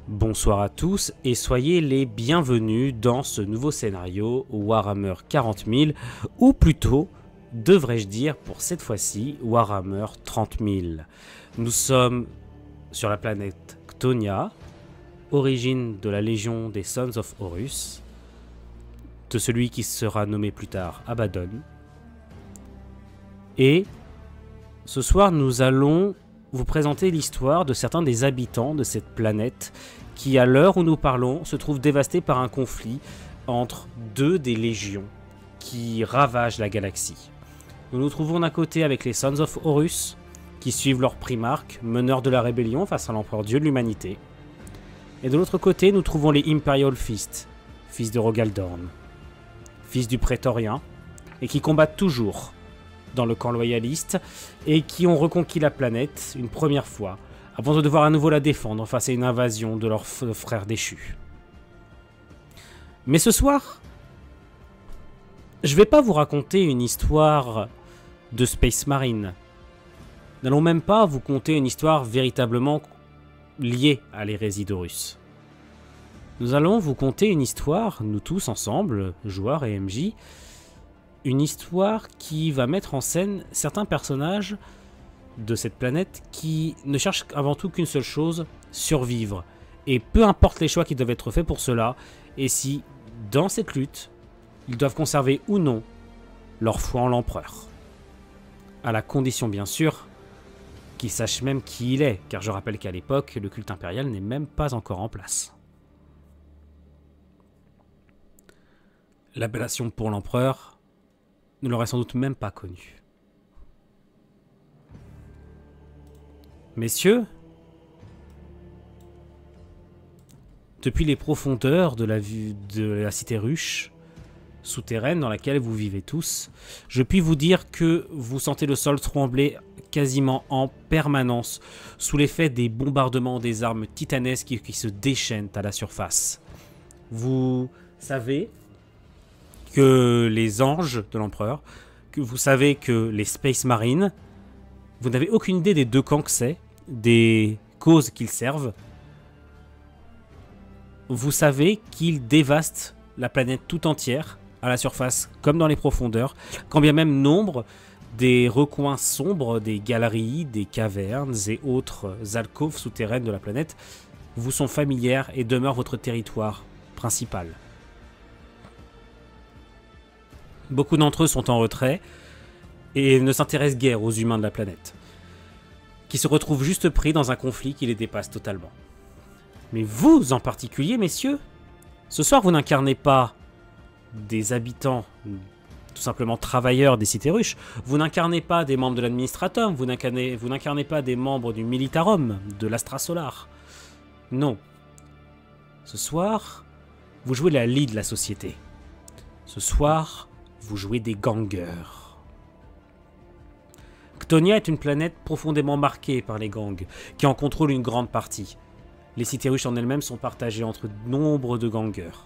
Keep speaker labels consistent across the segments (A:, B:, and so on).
A: Bonsoir à tous et soyez les bienvenus dans ce nouveau scénario Warhammer 40 000, ou plutôt, devrais-je dire pour cette fois-ci, Warhammer 30 000. Nous sommes sur la planète Ctonia, origine de la Légion des Sons of Horus, de celui qui sera nommé plus tard Abaddon. Et ce soir nous allons vous présenter l'histoire de certains des habitants de cette planète qui, à l'heure où nous parlons, se trouve dévastée par un conflit entre deux des légions qui ravagent la galaxie. Nous nous trouvons d'un côté avec les Sons of Horus, qui suivent leur primarque, meneur de la rébellion face à l'empereur dieu de l'humanité. Et de l'autre côté, nous trouvons les Imperial Fist, fils de Rogaldorn, fils du Prétorien, et qui combattent toujours dans le camp loyaliste, et qui ont reconquis la planète une première fois, avant de devoir à nouveau la défendre face à une invasion de leurs frères déchus. Mais ce soir, je ne vais pas vous raconter une histoire de Space Marine. Nous n'allons même pas vous conter une histoire véritablement liée à l'hérésie d'Horus. Nous allons vous conter une histoire, nous tous ensemble, joueurs et MJ, une histoire qui va mettre en scène certains personnages de cette planète qui ne cherchent avant tout qu'une seule chose, survivre. Et peu importe les choix qui doivent être faits pour cela, et si, dans cette lutte, ils doivent conserver ou non leur foi en l'empereur. À la condition, bien sûr, qu'ils sachent même qui il est, car je rappelle qu'à l'époque, le culte impérial n'est même pas encore en place. L'appellation pour l'empereur ne l'aurait sans doute même pas connu. Messieurs, depuis les profondeurs de la cité ruche souterraine dans laquelle vous vivez tous, je puis vous dire que vous sentez le sol trembler quasiment en permanence sous l'effet des bombardements des armes titanesques qui se déchaînent à la surface. Vous savez que les anges de l'empereur, que vous savez que les Space Marines, vous n'avez aucune idée des deux camps que c'est, des causes qu'ils servent. Vous savez qu'ils dévastent la planète tout entière, à la surface comme dans les profondeurs, quand bien même nombre des recoins sombres, des galeries, des cavernes et autres alcôves souterraines de la planète vous sont familières et demeurent votre territoire principal. Beaucoup d'entre eux sont en retrait et ne s'intéressent guère aux humains de la planète, qui se retrouvent juste pris dans un conflit qui les dépasse totalement. Mais vous, en particulier, messieurs, ce soir vous n'incarnez pas des habitants, tout simplement travailleurs des cités ruches, vous n'incarnez pas des membres de l'administratum, vous n'incarnez pas des membres du Militarum, de l'Astra Solar. Non. Ce soir, vous jouez la lie de la société. Ce soir, vous jouez des gangers. Ctonia est une planète profondément marquée par les gangs, qui en contrôlent une grande partie. Les cités ruches en elles-mêmes sont partagées entre nombre de gangers.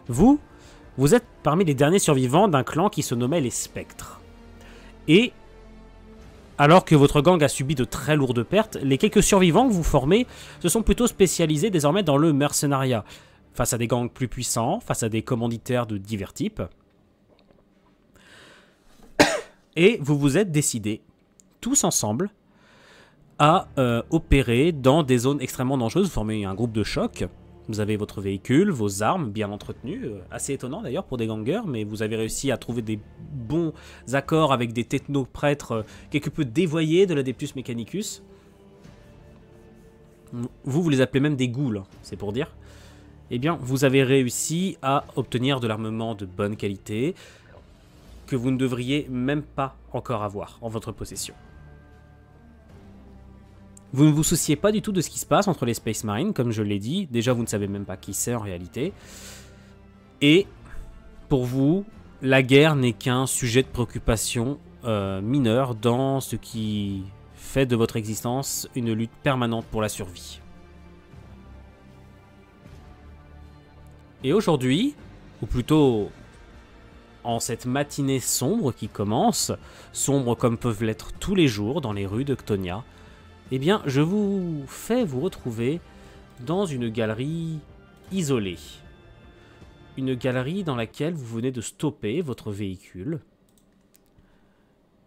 A: Vous êtes parmi les derniers survivants d'un clan qui se nommait les Spectres. Et, alors que votre gang a subi de très lourdes pertes, les quelques survivants que vous formez se sont plutôt spécialisés désormais dans le mercenariat, face à des gangs plus puissants, face à des commanditaires de divers types. Et vous vous êtes décidés, tous ensemble, à opérer dans des zones extrêmement dangereuses. Vous formez un groupe de choc. Vous avez votre véhicule, vos armes bien entretenues. Assez étonnant d'ailleurs pour des gangers, mais vous avez réussi à trouver des bons accords avec des technoprêtres quelque peu dévoyés de l'Adeptus Mechanicus. Vous les appelez même des ghouls, hein, c'est pour dire. Eh bien, vous avez réussi à obtenir de l'armement de bonne qualité, que vous ne devriez même pas encore avoir en votre possession. Vous ne vous souciez pas du tout de ce qui se passe entre les Space Marines, comme je l'ai dit. Déjà, vous ne savez même pas qui c'est en réalité. Et pour vous, la guerre n'est qu'un sujet de préoccupation mineur dans ce qui fait de votre existence une lutte permanente pour la survie. Et aujourd'hui, ou plutôt en cette matinée sombre qui commence, sombre comme peuvent l'être tous les jours dans les rues de Ctonia, eh bien, je vous fais vous retrouver dans une galerie isolée. Une galerie dans laquelle vous venez de stopper votre véhicule,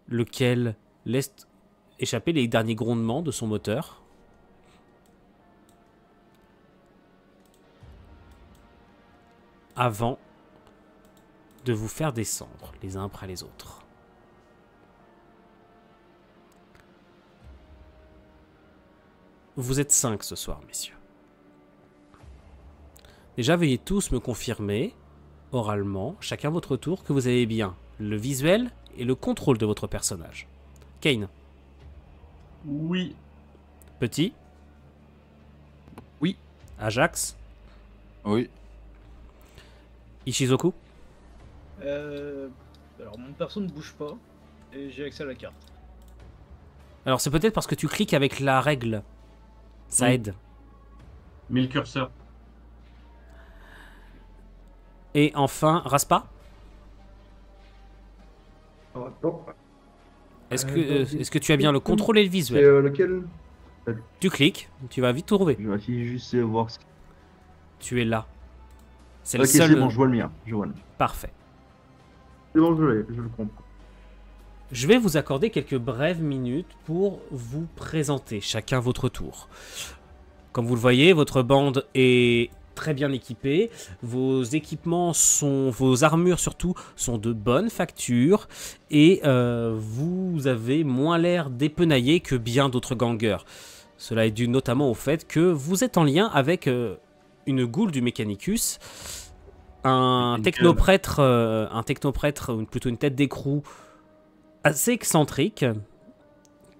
A: lequel laisse échapper les derniers grondements de son moteur. Avant de vous faire descendre les uns après les autres. Vous êtes 5 ce soir, messieurs. Déjà, veuillez tous me confirmer, oralement, chacun votre tour, que vous avez bien le visuel et le contrôle de votre personnage. Kane.
B: Oui.
A: Petit.
C: Oui.
A: Ajax.
C: Oui.
A: Ishizoku.
D: Alors mon perso ne bouge pas et j'ai accès à la carte.
A: Alors c'est peut-être parce que tu cliques avec la règle. Ça aide.
B: Mets le curseur.
A: Et enfin, Raspa.
E: Attends.
A: Est-ce que tu as bien le contrôle et le
E: C'est
A: visuel?
E: lequel?
A: Tu cliques, tu vas vite trouver.
E: Je vais essayer juste de voir ce...
A: Tu es là. C'est
E: Ok,
A: le seul.
E: c'est bon, je vois le mien. Je vois le mien.
A: Parfait.
E: C'est bon, je le comprends.
A: Je vais vous accorder quelques brèves minutes pour vous présenter chacun votre tour. Comme vous le voyez, votre bande est très bien équipée. Vos équipements vos armures surtout, sont de bonne facture. Et vous avez moins l'air dépenaillé que bien d'autres gangers. Cela est dû notamment au fait que vous êtes en lien avec une goule du Mechanicus, un technoprêtre, ou plutôt une tête d'écrou assez excentrique,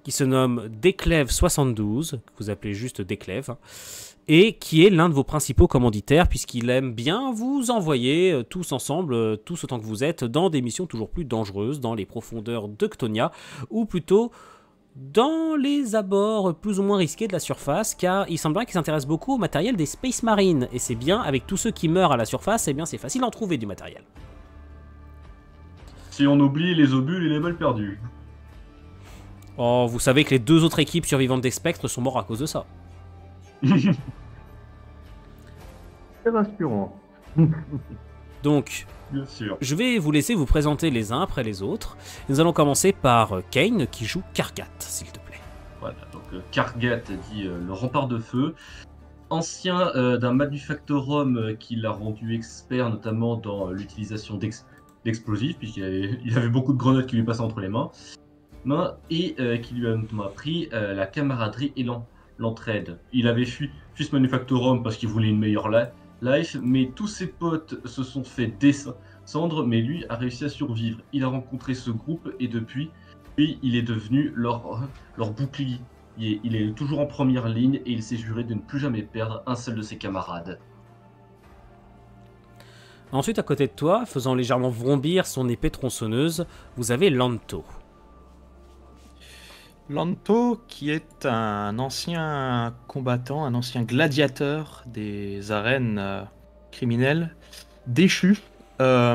A: qui se nomme Déclève 72, que vous appelez juste Déclève, hein, et qui est l'un de vos principaux commanditaires, puisqu'il aime bien vous envoyer tous ensemble, tous autant que vous êtes, dans des missions toujours plus dangereuses, dans les profondeurs de Ctonia, ou plutôt dans les abords plus ou moins risqués de la surface, car il semblerait qu'il s'intéresse beaucoup au matériel des Space Marines, et c'est bien, avec tous ceux qui meurent à la surface, eh bien c'est facile d'en trouver du matériel.
B: Si on oublie les obules et les balles perdues.
A: Oh, vous savez que les 2 autres équipes survivantes des spectres sont morts à cause de ça.
E: C'est rassurant.
A: Donc,
B: Bien sûr.
A: je vais vous laisser vous présenter les uns après les autres. Nous allons commencer par Kane, qui joue Kargat, s'il te plaît.
B: Voilà, donc Kargat dit le rempart de feu. Ancien d'un manufactorum qui l'a rendu expert notamment dans l'utilisation d'explosifs, puisqu'il avait beaucoup de grenades qui lui passaient entre les mains, et qui lui a notamment appris la camaraderie et l'entraide. Il avait fui ce manufactorum parce qu'il voulait une meilleure life, mais tous ses potes se sont fait descendre, mais lui a réussi à survivre. Il a rencontré ce groupe et depuis, il est devenu leur bouclier. Il est toujours en première ligne et il s'est juré de ne plus jamais perdre un seul de ses camarades.
A: Ensuite, à côté de toi, faisant légèrement vrombir son épée tronçonneuse, vous avez Lanto.
C: Lanto, qui est un ancien combattant, un ancien gladiateur des arènes criminelles, déchu, a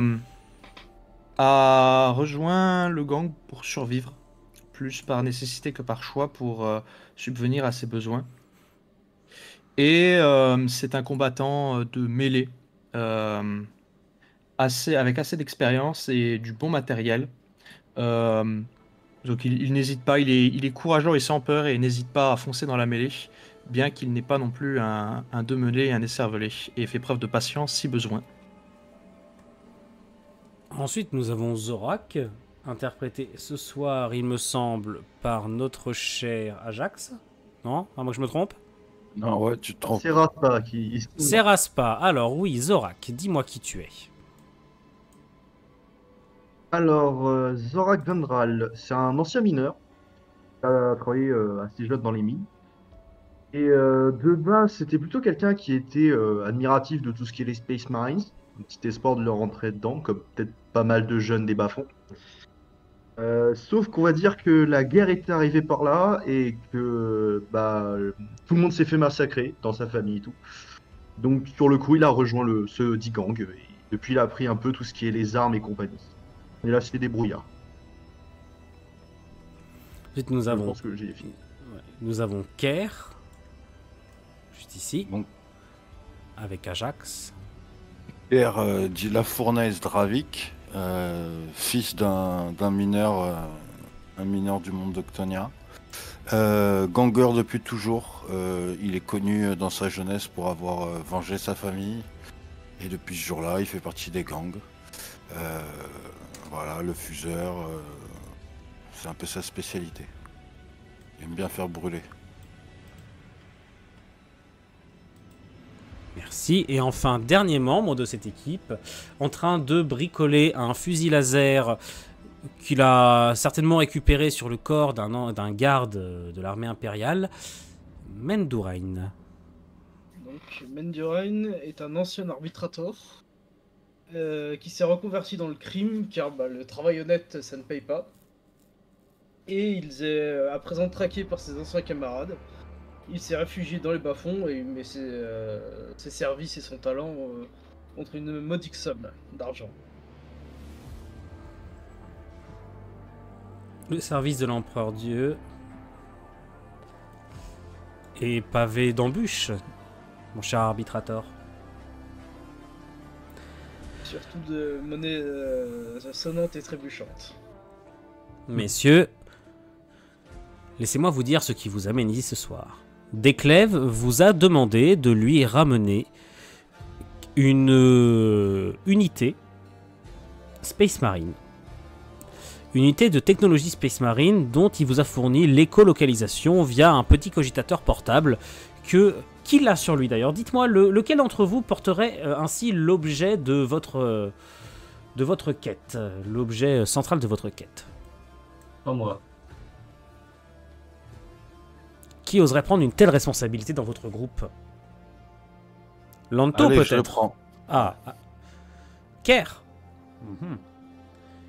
C: rejoint le gang pour survivre, plus par nécessité que par choix pour subvenir à ses besoins. Et c'est un combattant de mêlée, avec assez d'expérience et du bon matériel. Donc il n'hésite pas, il est courageux et sans peur et n'hésite pas à foncer dans la mêlée, bien qu'il n'ait pas non plus un deux-mêlée et un écervelé, et fait preuve de patience si besoin.
A: Ensuite, nous avons Zorak, interprété ce soir, il me semble, par notre cher Ajax. Non? Ah, moi je me trompe?
C: Non, ouais, tu te trompes.
E: C'est Raspa qui...
A: C'est Raspa. Alors oui, Zorak, dis-moi qui tu es.
E: Alors, Zorak Vendral, c'est un ancien mineur. Il a travaillé assez jeune dans les mines. Et de base, c'était plutôt quelqu'un qui était admiratif de tout ce qui est les Space Marines. Un petit espoir de leur rentrer dedans, comme peut-être pas mal de jeunes des bas-fonds. Sauf qu'on va dire que la guerre était arrivée par là et que tout le monde s'est fait massacrer dans sa famille et tout. Donc sur le coup, il a rejoint ce dit gang. Et depuis, il a appris un peu tout ce qui est les armes et compagnie. Et là, c'est des brouillards.
A: Ensuite, nous
E: Je
A: avons,
E: pense que j'ai fini.
A: nous avons Ker, juste ici.
C: Donc,
A: avec Ajax.
F: Pierre dit La Fournaise Dravik, fils d'un mineur, un mineur du monde d'Octonia. Ganger depuis toujours, il est connu dans sa jeunesse pour avoir vengé sa famille. Et depuis ce jour-là, il fait partie des gangs. Voilà, le fuseur, c'est un peu sa spécialité. Il aime bien faire brûler.
A: Merci. Et enfin, dernier membre de cette équipe, en train de bricoler un fusil laser qu'il a certainement récupéré sur le corps d'un garde de l'armée impériale, Mendurain.
D: Donc, Mendurain est un ancien arbitrator qui s'est reconverti dans le crime, car le travail honnête, ça ne paye pas. Et il est à présent traqué par ses anciens camarades. Il s'est réfugié dans les bas-fonds et met ses services et son talent contre une modique somme d'argent.
A: Le service de l'empereur Dieu est pavé d'embûches, mon cher arbitrator.
D: Surtout de monnaie sonnante et trébuchante.
A: Messieurs, laissez-moi vous dire ce qui vous amène ici ce soir. Desclèves vous a demandé de lui ramener une unité Space Marine. Unité de technologie Space Marine dont il vous a fourni l'écolocalisation via un petit cogitateur portable qu'il a sur lui d'ailleurs. Dites-moi, lequel d'entre vous porterait ainsi l'objet de votre quête, l'objet central de votre quête?
B: Pas moi.
A: Qui oserait prendre une telle responsabilité dans votre groupe? Lanto
F: Allez, je le
A: peut-être.
F: prends.
A: Ah. Kerr.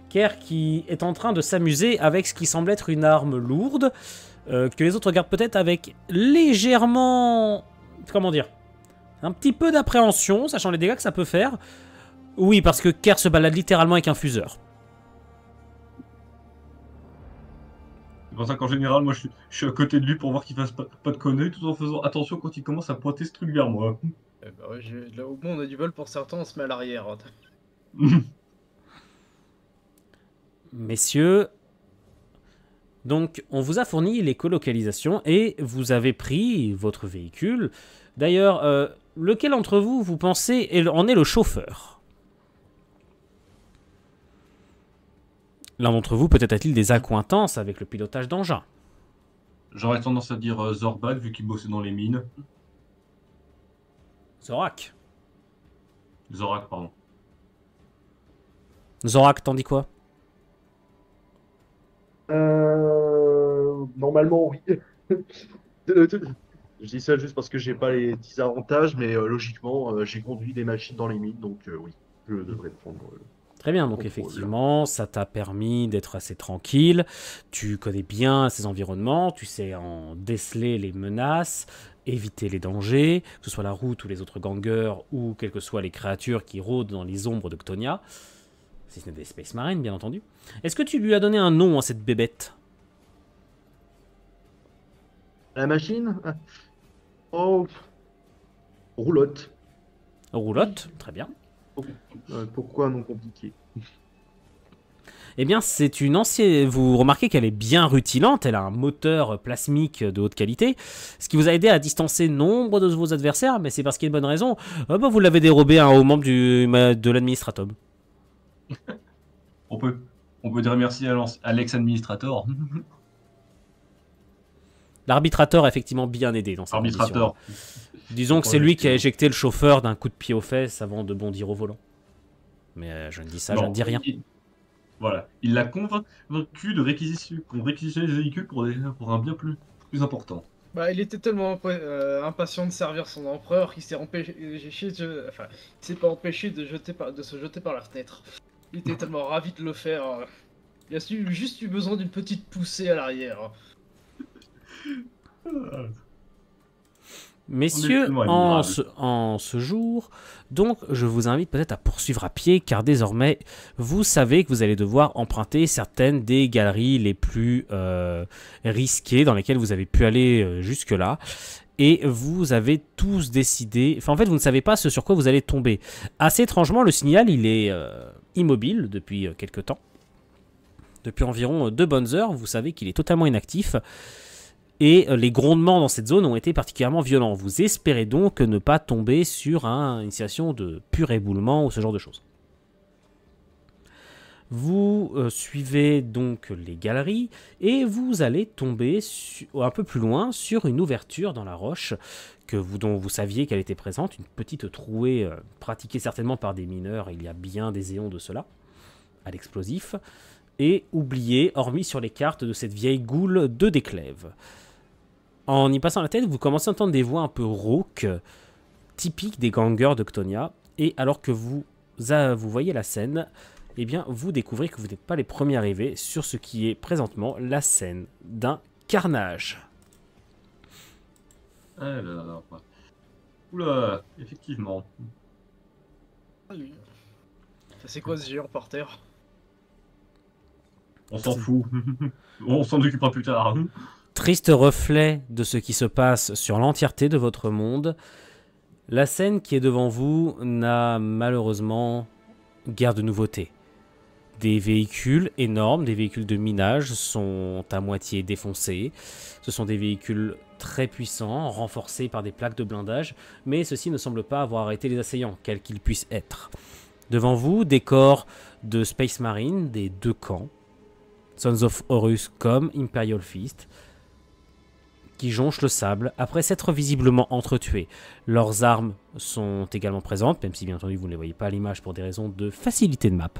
A: Kerr qui est en train de s'amuser avec ce qui semble être une arme lourde, que les autres regardent peut-être avec légèrement... Comment dire? Un petit peu d'appréhension, sachant les dégâts que ça peut faire. Oui, parce que Kerr se balade littéralement avec un fuseur.
B: C'est pour ça qu'en général, moi, je suis à côté de lui pour voir qu'il fasse pas de conneries, tout en faisant attention quand il commence à pointer ce truc vers moi.
D: Eh ben ouais, là, au moins on a du bol pour certains, on se met à l'arrière.
A: Messieurs, donc on vous a fourni les colocalisations et vous avez pris votre véhicule. D'ailleurs, lequel d'entre vous, vous pensez, en est le chauffeur? L'un d'entre vous peut-être a-t-il des accointances avec le pilotage d'engin?
B: J'aurais tendance à dire Zorbak, vu qu'il bossait dans les mines.
A: Zorak.
B: Zorak, pardon.
A: Zorak, t'en dis quoi?
E: Normalement, oui. Je dis ça juste parce que j'ai pas les 10 avantages, mais logiquement, j'ai conduit des machines dans les mines, donc oui, je devrais prendre.
A: Très bien, donc
E: Contrôle.
A: effectivement, ça t'a permis d'être assez tranquille. Tu connais bien ces environnements, tu sais en déceler les menaces, éviter les dangers, que ce soit la route ou les autres gangers, ou quelles que soient les créatures qui rôdent dans les ombres d'Octonia. Si ce n'est des Space Marines, bien entendu. Est-ce que tu lui as donné un nom à cette bébête?
E: La machine? Oh, roulotte.
A: Roulotte, très bien.
E: Pourquoi non compliqué?
A: Eh bien, c'est une ancienne... Vous remarquez qu'elle est bien rutilante, elle a un moteur plasmique de haute qualité, ce qui vous a aidé à distancer nombre de vos adversaires, mais c'est parce qu'il y a une bonne raison. Vous l'avez dérobé à un haut membre de l'administratum.
B: On peut dire merci à l'ex-administrateur.
A: L'arbitrateur a effectivement bien aidé dans cette
B: Arbitrateur.
A: Disons que c'est lui qui a éjecté le chauffeur d'un coup de pied aux fesses avant de bondir au volant. Mais je ne dis ça, je ne dis rien.
B: Voilà. Il l'a convaincu de réquisitionner les véhicules pour un bien plus important.
D: Bah, il était tellement impatient de servir son empereur qu'il s'est pas empêché de se jeter par la fenêtre. Il était tellement ravi de le faire. Il a juste eu besoin d'une petite poussée à l'arrière.
A: Messieurs, en ce jour, donc je vous invite peut-être à poursuivre à pied, car désormais, vous savez que vous allez devoir emprunter certaines des galeries les plus risquées dans lesquelles vous avez pu aller jusque-là. et vous avez tous décidé... Enfin, en fait, vous ne savez pas ce sur quoi vous allez tomber. Assez étrangement, le signal, il est immobile depuis quelque temps. Depuis environ 2 bonnes heures, vous savez qu'il est totalement inactif. Et les grondements dans cette zone ont été particulièrement violents. Vous espérez donc ne pas tomber sur une situation de pur éboulement ou ce genre de choses. Vous suivez donc les galeries et vous allez tomber un peu plus loin sur une ouverture dans la roche dont vous saviez qu'elle était présente, une petite trouée pratiquée certainement par des mineurs, il y a bien des éons de cela, à l'explosif, et oubliée, hormis sur les cartes de cette vieille goule de Déclèves. En y passant la tête, vous commencez à entendre des voix un peu rauques, typiques des gangers de Ctonia, et alors que vous voyez la scène, eh bien, vous découvrez que vous n'êtes pas les premiers arrivés sur ce qui est présentement la scène d'un carnage.
B: Alors... Oula, effectivement.
D: Salut. Ça c'est quoi ce géant par terre?
B: On s'en fout. On s'en occupera plus tard.
A: Triste reflet de ce qui se passe sur l'entièreté de votre monde, la scène qui est devant vous n'a malheureusement guère de nouveauté. Des véhicules énormes, des véhicules de minage sont à moitié défoncés. Ce sont des véhicules très puissants, renforcés par des plaques de blindage, mais ceux-ci ne semblent pas avoir arrêté les assaillants, quels qu'ils puissent être. Devant vous, des corps de Space Marine des 2 camps, Sons of Horus comme Imperial Fist, qui jonchent le sable après s'être visiblement entretués. Leurs armes sont également présentes, même si bien entendu vous ne les voyez pas à l'image pour des raisons de facilité de map.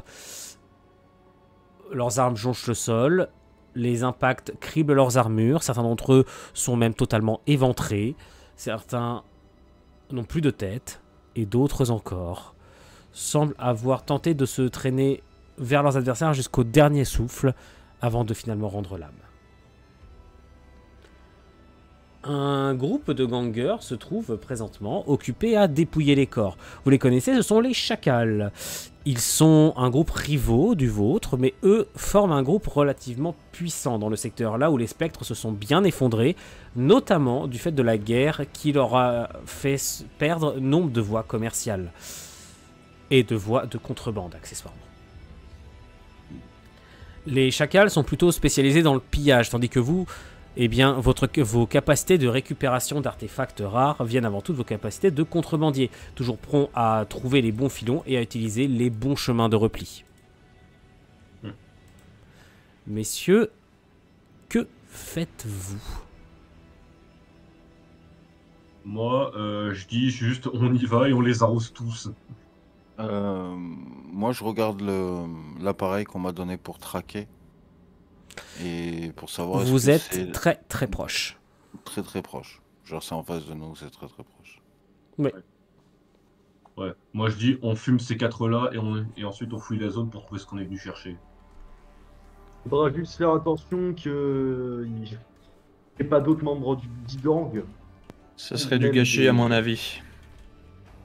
A: Leurs armes jonchent le sol, les impacts criblent leurs armures, certains d'entre eux sont même totalement éventrés, certains n'ont plus de tête, et d'autres encore semblent avoir tenté de se traîner vers leurs adversaires jusqu'au dernier souffle avant de finalement rendre l'âme. Un groupe de gangers se trouve présentement occupé à dépouiller les corps. Vous les connaissez, ce sont les Chacals. Ils sont un groupe rivaux du vôtre, mais eux forment un groupe relativement puissant dans le secteur, là où les spectres se sont bien effondrés, notamment du fait de la guerre qui leur a fait perdre nombre de voies commerciales et de voies de contrebande, accessoirement. Les Chacals sont plutôt spécialisés dans le pillage, tandis que vous... Eh bien, vos capacités de récupération d'artefacts rares viennent avant tout de vos capacités de contrebandier, toujours prompt à trouver les bons filons et à utiliser les bons chemins de repli. Messieurs, que faites-vous?
B: Moi, je dis juste on y va et on les arrose tous.
F: Moi, je regarde l'appareil qu'on m'a donné pour traquer. Et pour savoir
A: vous êtes très très proche.
F: Très très proche. Genre c'est en face de nous, c'est très très proche.
A: Oui.
B: Ouais. Moi je dis on fume ces 4 là et ensuite on fouille la zone pour trouver ce qu'on est venu chercher.
E: Il faudra juste faire attention qu'il n'y ait pas d'autres membres du gang.
C: Ça serait du gâchis à mon avis.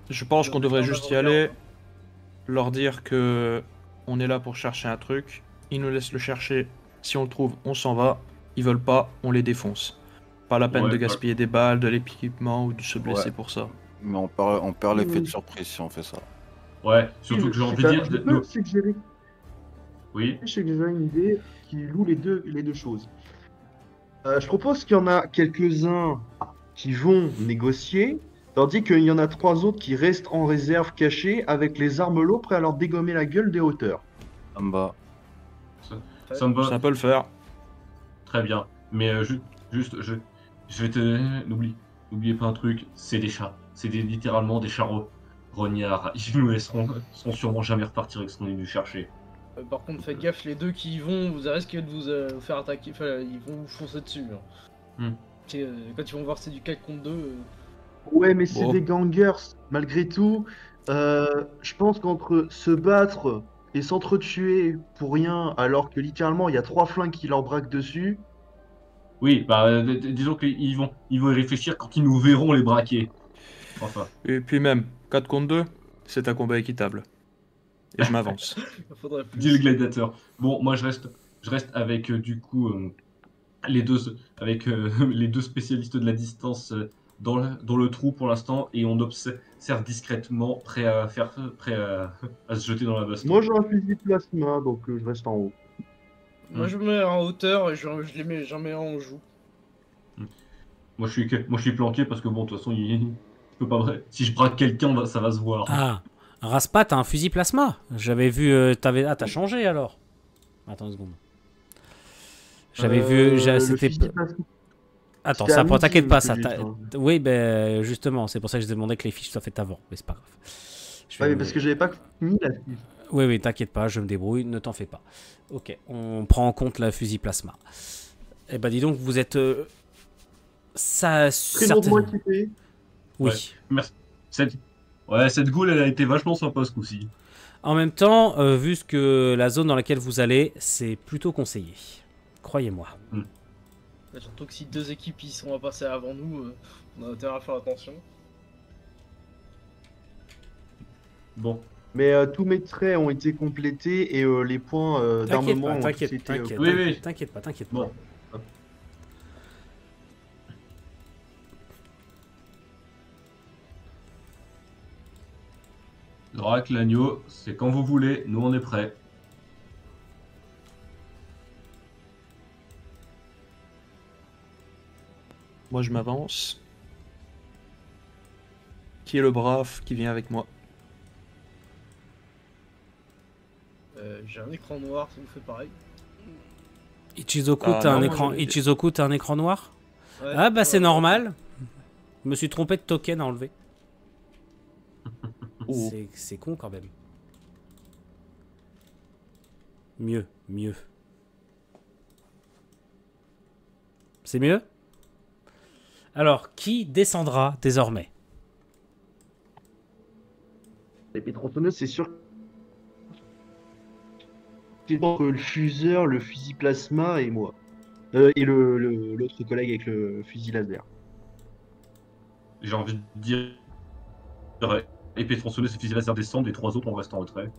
C: Je pense qu'on devrait juste y aller, leur dire que on est là pour chercher un truc, ils nous laissent le chercher. Si on le trouve, on s'en va. Ils veulent pas, on les défonce. Pas la peine de gaspiller des balles, de l'équipement ou de se blesser pour ça.
F: Mais on perd l'effet de surprise si on fait ça.
B: Ouais, surtout que j'ai envie de dire...
E: Je peux suggérer.
B: Oui.
E: Je sais que j'ai une idée qui loue les deux choses. Je propose qu'il y en a quelques-uns qui vont négocier, tandis qu'il y en a 3 autres qui restent en réserve cachés avec les armes lourdes prêts à leur dégommer la gueule des hauteurs.
F: Ça me va.
B: Ça me va.
C: Ça peut le faire.
B: Très bien. Mais je vais te... N'oubliez pas un truc, c'est des chats. C'est littéralement des chats rognards. Ils nous laisseront sûrement jamais repartir avec ce qu'on est venu chercher.
D: Par contre, faites gaffe, les deux qui y vont, vous risquez de vous faire attaquer. Enfin, ils vont vous foncer dessus. Quand ils vont voir que c'est du 4 contre 2.
E: Ouais, mais c'est des gangers. Malgré tout, je pense qu'entre se battre et s'entretuer pour rien, alors que littéralement il y a 3 flingues qui leur braquent dessus.
B: Oui, bah disons qu'ils vont y réfléchir quand ils nous verront les braquer. Enfin.
C: Et puis même, 4 contre 2, c'est un combat équitable. Et je m'avance.
B: Dit le gladiateur. Bon, moi je reste avec du coup les deux spécialistes de la distance dans le trou pour l'instant et on observe discrètement, prêt à se jeter dans la baston.
E: Moi j'ai un fusil plasma, donc je reste en haut.
D: Moi, je me mets en hauteur et j'en mets un en joue.
B: Moi je suis planqué parce que bon, de toute façon, je peux pas. Si je braque quelqu'un, ça va se voir.
A: Ah, Raspa, t'as un fusil plasma. J'avais vu. T'as changé alors. Attends une seconde. J'avais vu.
E: Le
A: C'était.
E: fusil plasma,
A: Attends,
E: c'était
A: ça,
E: à midi
A: t'inquiète pas.
E: que
A: Ça,
E: j'ai changé.
A: oui, ben justement, c'est pour ça que je demandais que les fiches soient faites avant. Mais c'est pas grave. Je
E: Ouais,
A: vais-
E: parce que j'avais pas fini la fiche.
A: Oui, oui, t'inquiète pas, je me débrouille, ne t'en fais pas. Ok, on prend en compte la fusil plasma. Eh ben dis donc, vous êtes... ça...
E: Très lourdement équipé.
A: Oui.
B: Ouais. Merci. Cette goule, elle a été vachement sympa ce coup-ci.
A: En même temps, vu ce que la zone dans laquelle vous allez, c'est plutôt conseillé. Croyez-moi.
D: Surtout que si 2 équipes ils sont à passer avant nous, on a intérêt à faire attention.
B: Bon.
E: Mais tous mes traits ont été complétés et les points d'armement ont tous été...
A: T'inquiète pas.
B: Bon. Zorak, l'agneau, c'est quand vous voulez, nous on est prêts.
C: Moi, je m'avance. Qui est le brave qui vient avec moi?
D: J'ai un écran noir, ça vous fait pareil.
A: Ichizoku,
C: Ah,
A: t'as
C: non,
A: un
C: moi,
A: écran...
C: j'avais-
A: Ichizoku, t'as un écran noir?
D: Ouais,
A: Ah bah c'est
D: ouais.
A: normal. Je me suis trompé de token à enlever.
C: Oh.
A: C'est con quand même. Mieux. C'est mieux? Alors, qui descendra désormais?
E: Les tronçonneuses, c'est sûr. C'est entre le fuseur, le fusil plasma et moi. Et l'autre collègue avec le fusil laser.
B: J'ai envie de dire. Épée tronçonneuse et fusil laser descendent, les 3 autres on reste en retrait.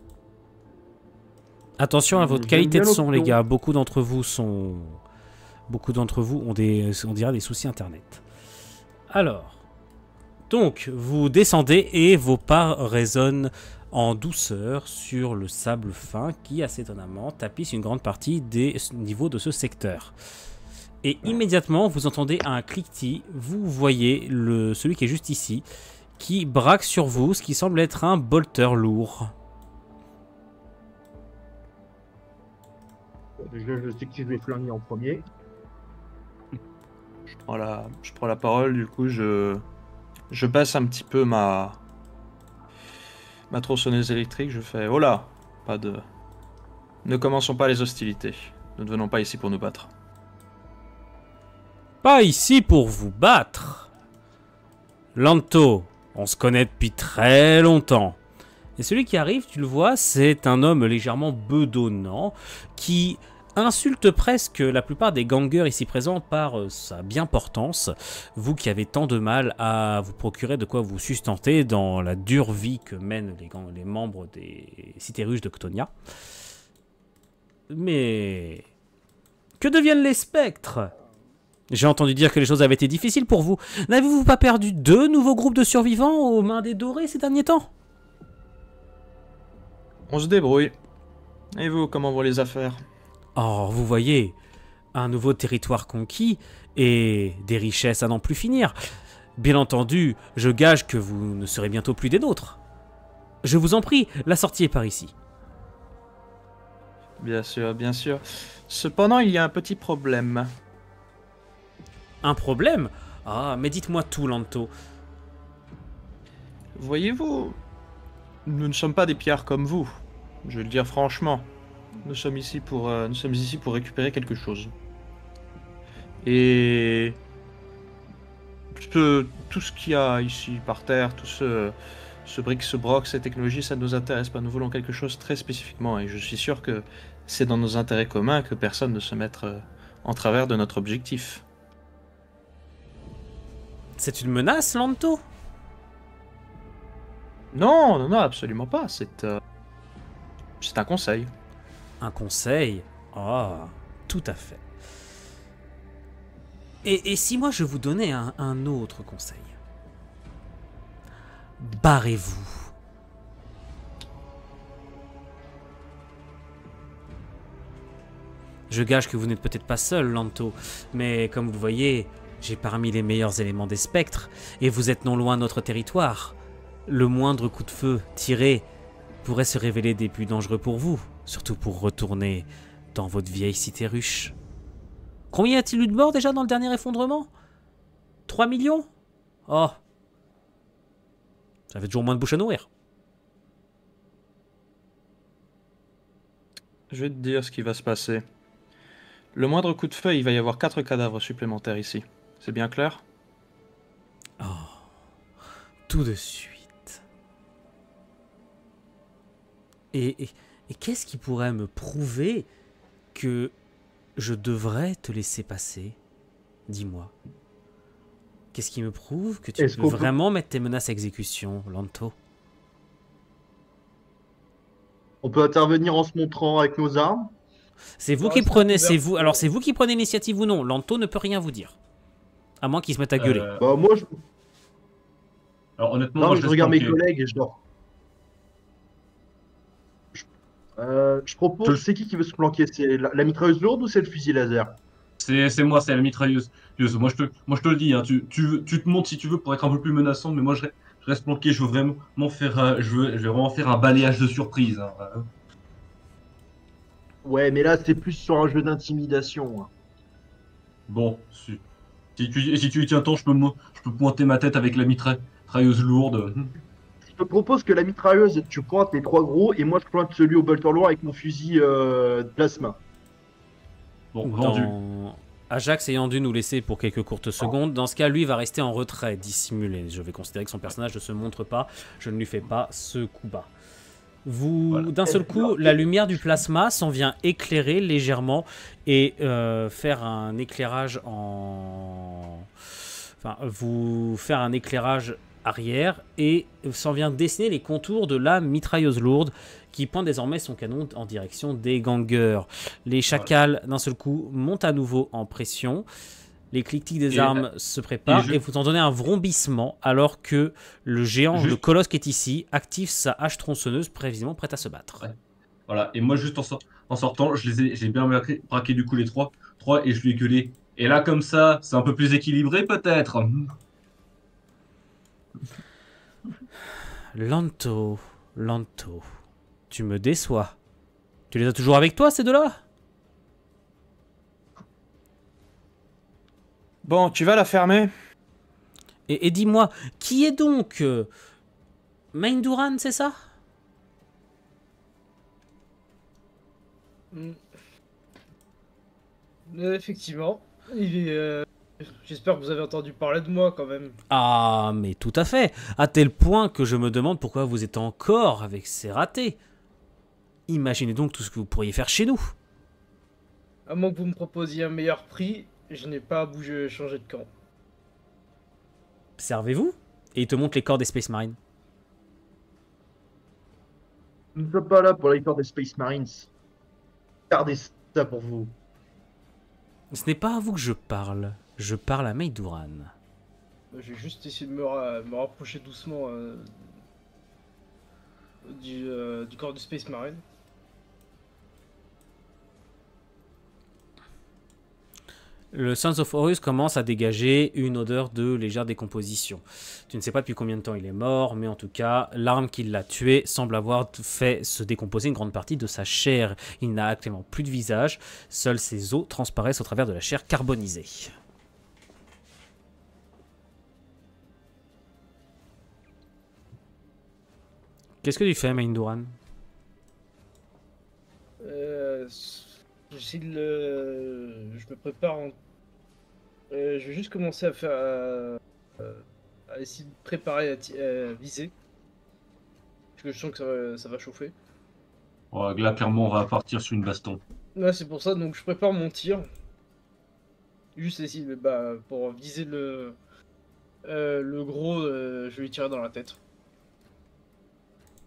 A: Attention à votre
E: J'aime
A: qualité
E: bien
A: de son, les
E: l'option.
A: gars. Beaucoup d'entre vous ont on dirait des soucis internet. Alors, donc, vous descendez et vos pas résonnent en douceur sur le sable fin qui, assez étonnamment, tapisse une grande partie des niveaux de ce secteur. Et immédiatement, vous entendez un cliquetis. Vous voyez celui qui est juste ici, qui braque sur vous, ce qui semble être un bolter lourd.
E: Je sais que je vais flinguer en premier.
C: Je prends la parole, du coup, je baisse un petit peu ma tronçonneuse électrique. Je fais, oh là, ne commençons pas les hostilités. Nous ne venons pas ici pour nous battre.
A: Pas ici pour vous battre. Lanto, on se connaît depuis très longtemps. Et celui qui arrive, tu le vois, c'est un homme légèrement bedonnant qui insulte presque la plupart des gangers ici présents par sa bien-portance. Vous qui avez tant de mal à vous procurer de quoi vous sustenter dans la dure vie que mènent les membres des cités ruches de Ctonia. Mais que deviennent les spectres ? J'ai entendu dire que les choses avaient été difficiles pour vous. N'avez-vous pas perdu 2 nouveaux groupes de survivants aux mains des dorés ces derniers temps?
C: On se débrouille. Et vous, comment vont les affaires?
A: Oh, vous voyez, un nouveau territoire conquis et des richesses à n'en plus finir. Bien entendu, je gage que vous ne serez bientôt plus des nôtres. Je vous en prie, la sortie est par ici.
C: Bien sûr, bien sûr. Cependant, il y a un petit problème.
A: Un problème? Ah, mais dites-moi tout, Lanto.
C: Voyez-vous, nous ne sommes pas des pillards comme vous. Je vais le dire franchement. Nous sommes ici pour récupérer quelque chose. Et tout ce qu'il y a ici par terre, tout ce bric, ce broc, cette technologie, ça ne nous intéresse pas. Nous voulons quelque chose très spécifiquement. Et je suis sûr que c'est dans nos intérêts communs que personne ne se mette en travers de notre objectif.
A: C'est une menace, Lanto?
C: Non, non, non, absolument pas. C'est un conseil.
A: Un conseil? Ah, tout à fait. Et si moi je vous donnais un autre conseil? barrez-vous. Je gage que vous n'êtes peut-être pas seul, Lanto, mais comme vous le voyez, j'ai parmi les meilleurs éléments des spectres, et vous êtes non loin de notre territoire. Le moindre coup de feu tiré pourrait se révéler des plus dangereux pour vous, surtout pour retourner dans votre vieille cité ruche. Combien y a-t-il eu de morts déjà dans le dernier effondrement? 3 millions? Oh, ça fait toujours moins de bouche à nourrir.
C: Je vais te dire ce qui va se passer. Le moindre coup de feu, il va y avoir 4 cadavres supplémentaires ici. C'est bien clair?
A: Oh, tout de suite. Et qu'est-ce qui pourrait me prouver que je devrais te laisser passer? Dis-moi. Qu'est-ce qui me prouve que tu
E: Est-ce
A: peux
E: qu'on peut-
A: vraiment mettre tes menaces à exécution, Lanto?
E: On peut intervenir en se montrant avec nos armes.
A: C'est vous
D: On
A: qui
D: reste
A: prenez,
D: couvert.
A: c'est vous. Alors c'est vous qui prenez l'initiative ou non. Lanto ne peut rien vous dire, à moins qu'il se mette à gueuler.
E: Bah, moi,
B: Alors honnêtement,
E: non,
B: moi
E: je
B: je reste
E: regarde mes
B: planqué.
E: collègues et je dors. Je propose,
B: Je-
E: c'est qui veut se planquer? C'est la mitrailleuse lourde ou c'est le fusil laser?
B: C'est moi, c'est la mitrailleuse. Moi je te le dis, hein, tu te montes si tu veux pour être un peu plus menaçant, mais moi je reste planqué. Je veux vraiment faire, je vais vraiment faire un balayage de surprise. Hein.
E: Ouais, mais là, c'est plus sur un jeu d'intimidation, hein.
B: Bon, si tu y tiens tant, je peux pointer ma tête avec la mitrailleuse lourde.
E: Je te propose que la mitrailleuse, tu pointes les 3 gros et moi je pointe celui au bolter lourd avec mon fusil de plasma.
B: Bon, vendu.
A: Ajax ayant dû nous laisser pour quelques courtes secondes, dans ce cas, lui va rester en retrait, dissimulé. Je vais considérer que son personnage ne se montre pas, je ne lui fais pas ce coup bas.
B: Voilà.
A: D'un seul coup, la lumière du plasma s'en vient éclairer légèrement et faire un éclairage vous faire un éclairage arrière et s'en vient dessiner les contours de la mitrailleuse lourde qui pointe désormais son canon en direction des gangers. Les chacals, d'un seul coup, montent à nouveau en pression. Les clics-tics des
B: Et-
A: armes se préparent et vous entendez un vrombissement alors que le géant,
B: Juste-
A: le colosse qui est ici, active sa hache tronçonneuse précisément prête à se battre.
B: Ouais. Voilà, et moi juste en sortant, j'ai bien braqué du coup les trois et je lui ai gueulé. Et là comme ça, c'est un peu plus équilibré peut-être.
A: Lanto, tu me déçois. Tu les as toujours avec toi, ces deux-là?
C: Bon, tu vas la fermer?
A: Et dis-moi, qui est donc Mainduran, c'est ça?
D: Mm. Effectivement. J'espère que vous avez entendu parler de moi quand même.
A: Ah, mais tout à fait. À tel point que je me demande pourquoi vous êtes encore avec ces ratés. Imaginez donc tout ce que vous pourriez faire chez nous.
D: À moins que vous me proposiez un meilleur prix, je n'ai pas à bouger, changer de camp.
A: Servez-vous. Et il te montre les corps des Space Marines.
E: Nous ne sommes pas là pour la victoire des Space Marines. Gardez ça pour vous.
A: Ce n'est pas à vous que je parle. Je parle à Mainduran.
D: J'ai juste essayé de me rapprocher doucement du corps du Space Marine.
A: Le Sons of Horus commence à dégager une odeur de légère décomposition. Tu ne sais pas depuis combien de temps il est mort, mais en tout cas, l'arme qui l'a tué semble avoir fait se décomposer une grande partie de sa chair. Il n'a actuellement plus de visage, seuls ses os transparaissent au travers de la chair carbonisée. Qu'est-ce que tu fais, Mainduran?
D: J'essaie je me prépare. Je vais juste commencer à faire. À essayer de préparer à viser. Parce que je sens que ça va chauffer.
B: Ouais, là clairement on va partir sur une baston.
D: Ouais, c'est pour ça, donc je prépare mon tir. Juste essayer pour viser le gros, je vais lui tirer dans la tête.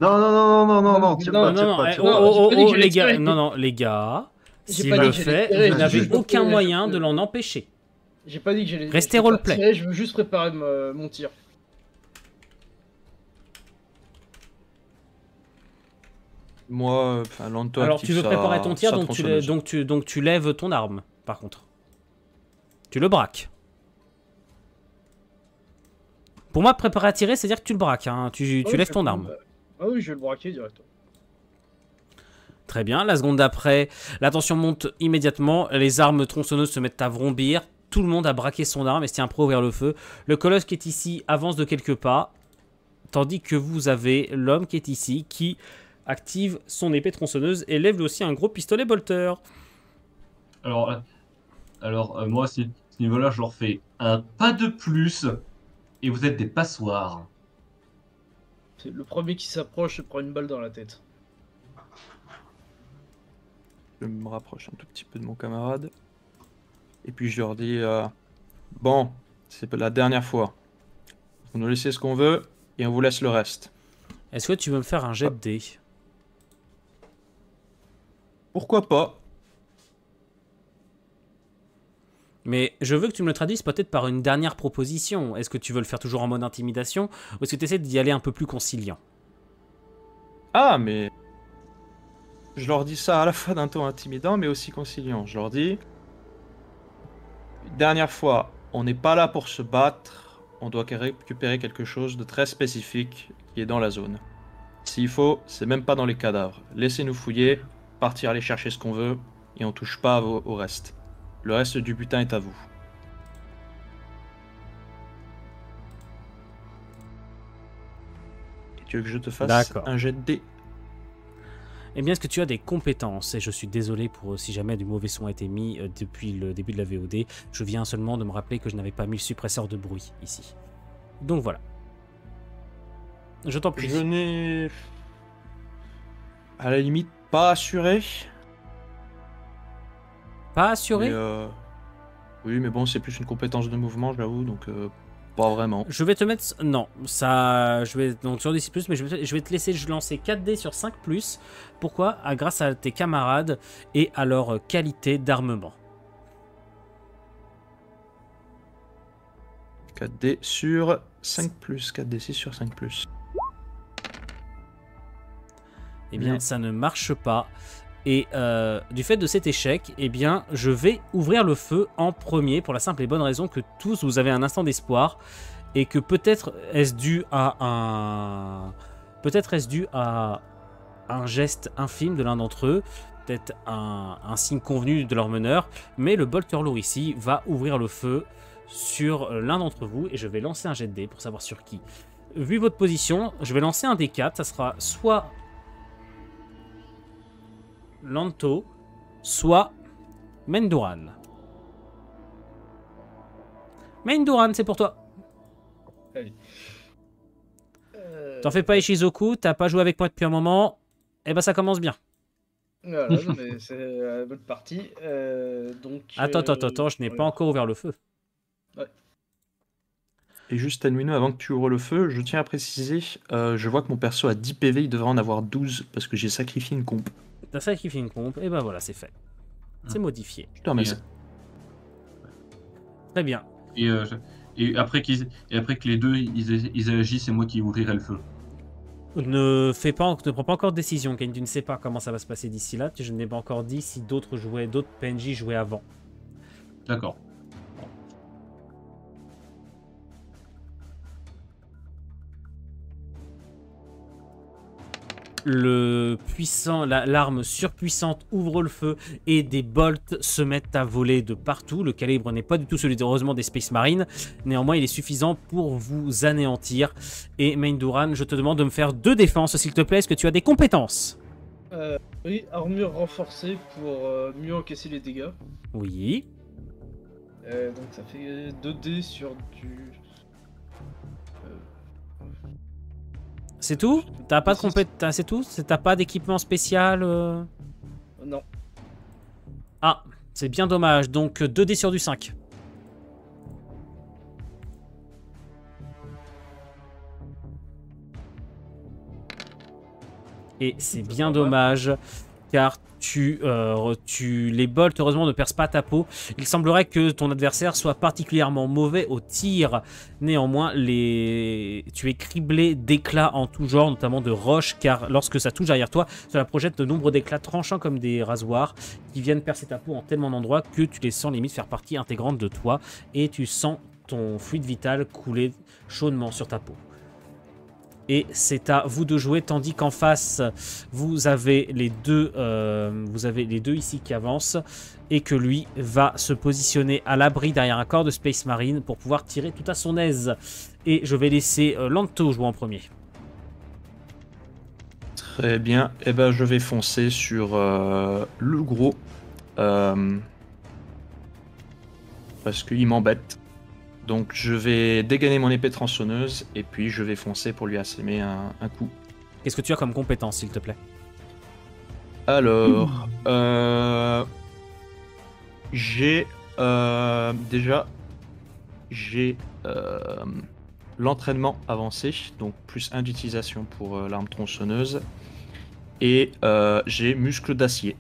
E: Non, tire pas,
A: Non,
E: tire
A: non,
E: pas,
A: eh,
E: tire
A: oh,
E: pas.
A: oh,
D: j'ai pas dit que
A: oh,
D: j'allais
A: les gars,
D: tirer.
A: non, les gars,
D: J'ai
A: s'il
D: pas dit
A: le
D: que j'allais
A: fait,
D: tirer,
A: vous
D: j'ai
A: n'avez
D: juste
A: aucun
D: tirer,
A: moyen de l'en empêcher.
D: J'ai pas dit que j'allais.
A: Restez
D: je vais pas
A: roleplay.
D: tirer, je veux juste préparer mon tir.
C: Moi, enfin, Lanto
A: Alors
C: active
A: tu veux
C: sa-
A: préparer ton tir,
C: sa
A: donc
C: tronçonneuse.
A: tu lèves ton arme, par contre. Tu le braques. Pour moi, préparer à tirer, c'est-à-dire que tu le braques, hein. Tu
D: Ouais,
A: lèves
D: je
A: ton
D: vais
A: arme.
D: prendre- Ah oui, je vais le braquer directement.
A: Très bien, la seconde d'après, la tension monte immédiatement, les armes tronçonneuses se mettent à vrombir, tout le monde a braqué son arme et se tient prêt à ouvrir le feu. Le colosse qui est ici avance de quelques pas, tandis que vous avez l'homme qui est ici, qui active son épée tronçonneuse et lève lui aussi un gros pistolet bolter.
B: Moi, à ce niveau-là, je leur fais un pas de plus et vous êtes des passoires.
D: C'est le premier qui s'approche se prend une balle dans la tête.
C: Je me rapproche un tout petit peu de mon camarade. Et puis je leur dis bon, c'est la dernière fois. Vous nous laissez ce qu'on veut et on vous laisse le reste.
A: Est-ce que tu veux me faire un jet de dés?
C: Pourquoi pas?
A: Mais je veux que tu me le traduises peut-être par une dernière proposition. Est-ce que tu veux le faire toujours en mode intimidation ou est-ce que tu essaies d'y aller un peu plus conciliant?
C: Ah, mais je leur dis ça à la fois d'un ton intimidant mais aussi conciliant. Je leur dis dernière fois, on n'est pas là pour se battre, on doit récupérer quelque chose de très spécifique qui est dans la zone. S'il faut, c'est même pas dans les cadavres. Laissez-nous fouiller, partir aller chercher ce qu'on veut et on touche pas au reste. Le reste du butin est à vous. Et tu veux que je te fasse
A: D'accord.
C: un jet de dés?
A: Eh bien, est-ce que tu as des compétences? Et je suis désolé pour si jamais du mauvais son a été mis depuis le début de la VOD. Je viens seulement de me rappeler que je n'avais pas mis le suppresseur de bruit ici. Donc voilà. Je t'en prie.
C: Je n'ai... à la limite, pas assuré.
A: Pas assuré?
C: Mais, oui, mais bon, c'est plus une compétence de mouvement, j'avoue, donc pas vraiment.
A: Je vais te mettre... Non, ça... Je vais... Donc sur 10+, mais je vais te laisser lancer 4 dés sur 5+. Pourquoi? Grâce à tes camarades et à leur qualité d'armement.
C: 4D sur 5+, 4D6 sur 5+.
A: Eh bien,
C: Mais-
A: ça ne marche pas. Et du fait de cet échec, eh bien, je vais ouvrir le feu en premier pour la simple et bonne raison que tous vous avez un instant d'espoir et que peut-être est-ce dû à un geste infime de l'un d'entre eux, peut-être un signe convenu de leur meneur, mais le bolter lourd ici va ouvrir le feu sur l'un d'entre vous et je vais lancer un jet de dés pour savoir sur qui. Vu votre position, je vais lancer un D4, ça sera soit Lanto, soit Menduran. Menduran, c'est pour toi. T'en fais pas, Ishizoku, t'as pas joué avec moi depuis un moment. Eh ben ça commence bien.
D: Voilà, non, mais c'est la bonne partie. Donc,
A: Attends, je n'ai pas encore ouvert le feu.
C: Et juste, Anwino, avant que tu ouvres le feu, je tiens à préciser, je vois que mon perso a 10 PV, il devrait en avoir 12, parce que j'ai sacrifié une comp.
A: T'as ça qui fait une pompe, et ben voilà, c'est fait. C'est modifié.
C: Je te remercie.
A: Très bien.
B: Et après que les deux ils agissent, c'est moi qui ouvrirai le feu.
A: Ne prends pas encore de décision, Ken. Tu ne sais pas comment ça va se passer d'ici là. Je n'ai pas encore dit si d'autres PNJ jouaient avant.
B: D'accord.
A: L'arme surpuissante ouvre le feu et des bolts se mettent à voler de partout. Le calibre n'est pas du tout celui heureusement des Space Marines. Néanmoins, il est suffisant pour vous anéantir. Et Menduran, je te demande de me faire 2 défenses, s'il te plaît. Est-ce que tu as des compétences?
D: Oui, armure renforcée pour mieux encaisser les dégâts.
A: Oui.
D: Donc ça fait 2D sur du...
A: C'est tout? T'as pas de compétences? C'est tout? T'as pas d'équipement spécial
D: Non.
A: Ah, c'est bien dommage. Donc 2D sur du 5. Et c'est bien dommage, car les bolts, heureusement, ne percent pas ta peau. Il semblerait que ton adversaire soit particulièrement mauvais au tir. Néanmoins, tu es criblé d'éclats en tout genre, notamment de roches, car lorsque ça touche derrière toi, cela projette de nombreux éclats tranchants comme des rasoirs qui viennent percer ta peau en tellement d'endroits que tu les sens limite faire partie intégrante de toi et tu sens ton fluide vital couler chaudement sur ta peau. Et c'est à vous de jouer, tandis qu'en face, vous avez les deux ici qui avancent et que lui va se positionner à l'abri derrière un corps de Space Marine pour pouvoir tirer tout à son aise. Et je vais laisser Lanto jouer en premier.
C: Très bien. Eh ben, je vais foncer sur le gros. Parce qu'il m'embête. Donc je vais dégainer mon épée tronçonneuse et puis je vais foncer pour lui assommer un coup.
A: Qu'est-ce que tu as comme compétence, s'il te plaît?
C: Alors, j'ai l'entraînement avancé, donc plus 1 d'utilisation pour l'arme tronçonneuse, et j'ai muscle d'acier.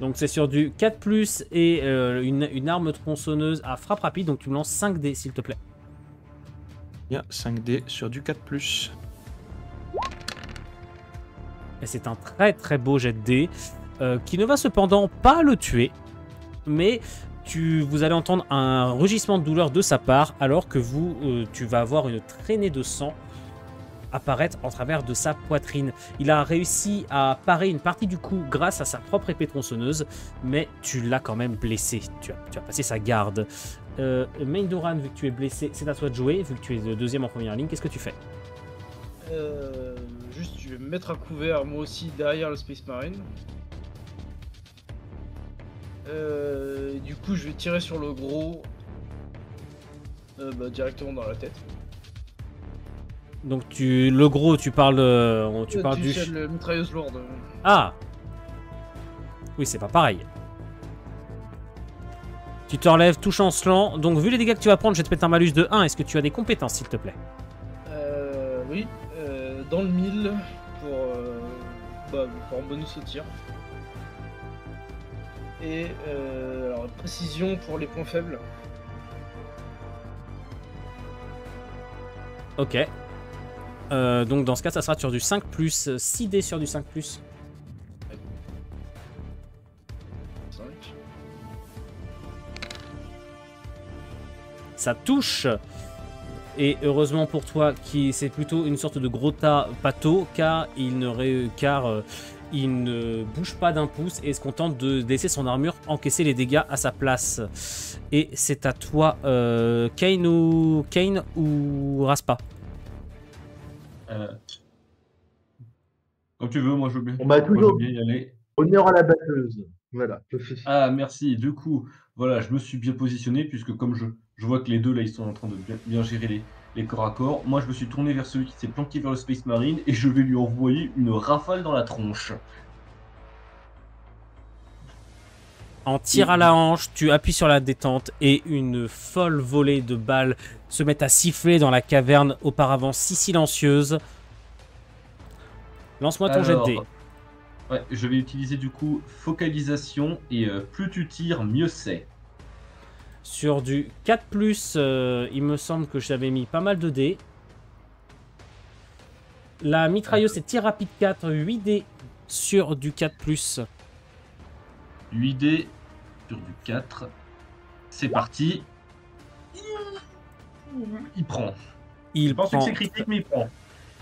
A: Donc c'est sur du 4+, et une arme tronçonneuse à frappe rapide, donc tu me lances 5 dés, s'il te plaît.
C: Bien, 5 dés sur du 4+.
A: Et c'est un très très beau jet de dés, qui ne va cependant pas le tuer, mais vous allez entendre un rugissement de douleur de sa part, alors que tu vas avoir une traînée de sang apparaître en travers de sa poitrine. Il a réussi à parer une partie du coup grâce à sa propre épée tronçonneuse, mais tu l'as quand même blessé. Tu as passé sa garde. Main-Doran, vu que tu es blessé, c'est à toi de jouer. Vu que tu es le deuxième en première ligne, qu'est-ce que tu fais?
D: Juste, je vais me mettre à couvert moi aussi derrière le Space Marine. Du coup, je vais tirer sur le gros directement dans la tête.
A: Donc le gros, tu parles du...
D: La mitrailleuse lourde.
A: Ah! Oui, c'est pas pareil. Tu te relèves tout chancelant. Donc vu les dégâts que tu vas prendre, je vais te mettre un malus de 1. Est-ce que tu as des compétences, s'il te plaît?
D: Oui. Dans le 1000 pour un bonus au tir. Et alors, précision pour les points faibles.
A: Ok. Donc dans ce cas, ça sera sur du 5+, 6 dés sur du 5+.
D: 5.
A: Ça touche. Et heureusement pour toi, c'est plutôt une sorte de gros tas pâteau, car il ne bouge pas d'un pouce et se contente de laisser son armure encaisser les dégâts à sa place. Et c'est à toi, Kane ou Raspa?
B: Comme tu veux, moi je veux bien.
E: On m'a toujours
B: bien y aller.
E: honneur à la batteuse. Voilà.
B: Ah, merci. Du coup, voilà, je me suis bien positionné puisque comme je vois que les deux là, ils sont en train de bien gérer les corps à corps. Moi, je me suis tourné vers celui qui s'est planqué vers le Space Marine et je vais lui envoyer une rafale dans la tronche.
A: En tir à la hanche, tu appuies sur la détente et une folle volée de balles se met à siffler dans la caverne auparavant si silencieuse. Lance-moi ton jet de dés.
B: Ouais, je vais utiliser du coup focalisation et plus tu tires, mieux c'est.
A: Sur du 4+, il me semble que j'avais mis pas mal de dés. La mitrailleuse c'est tir rapide 4, 8 dés sur du 4+.
B: 8 dés sur du 4. C'est parti. Il prend. Je pense que c'est critique, mais il prend.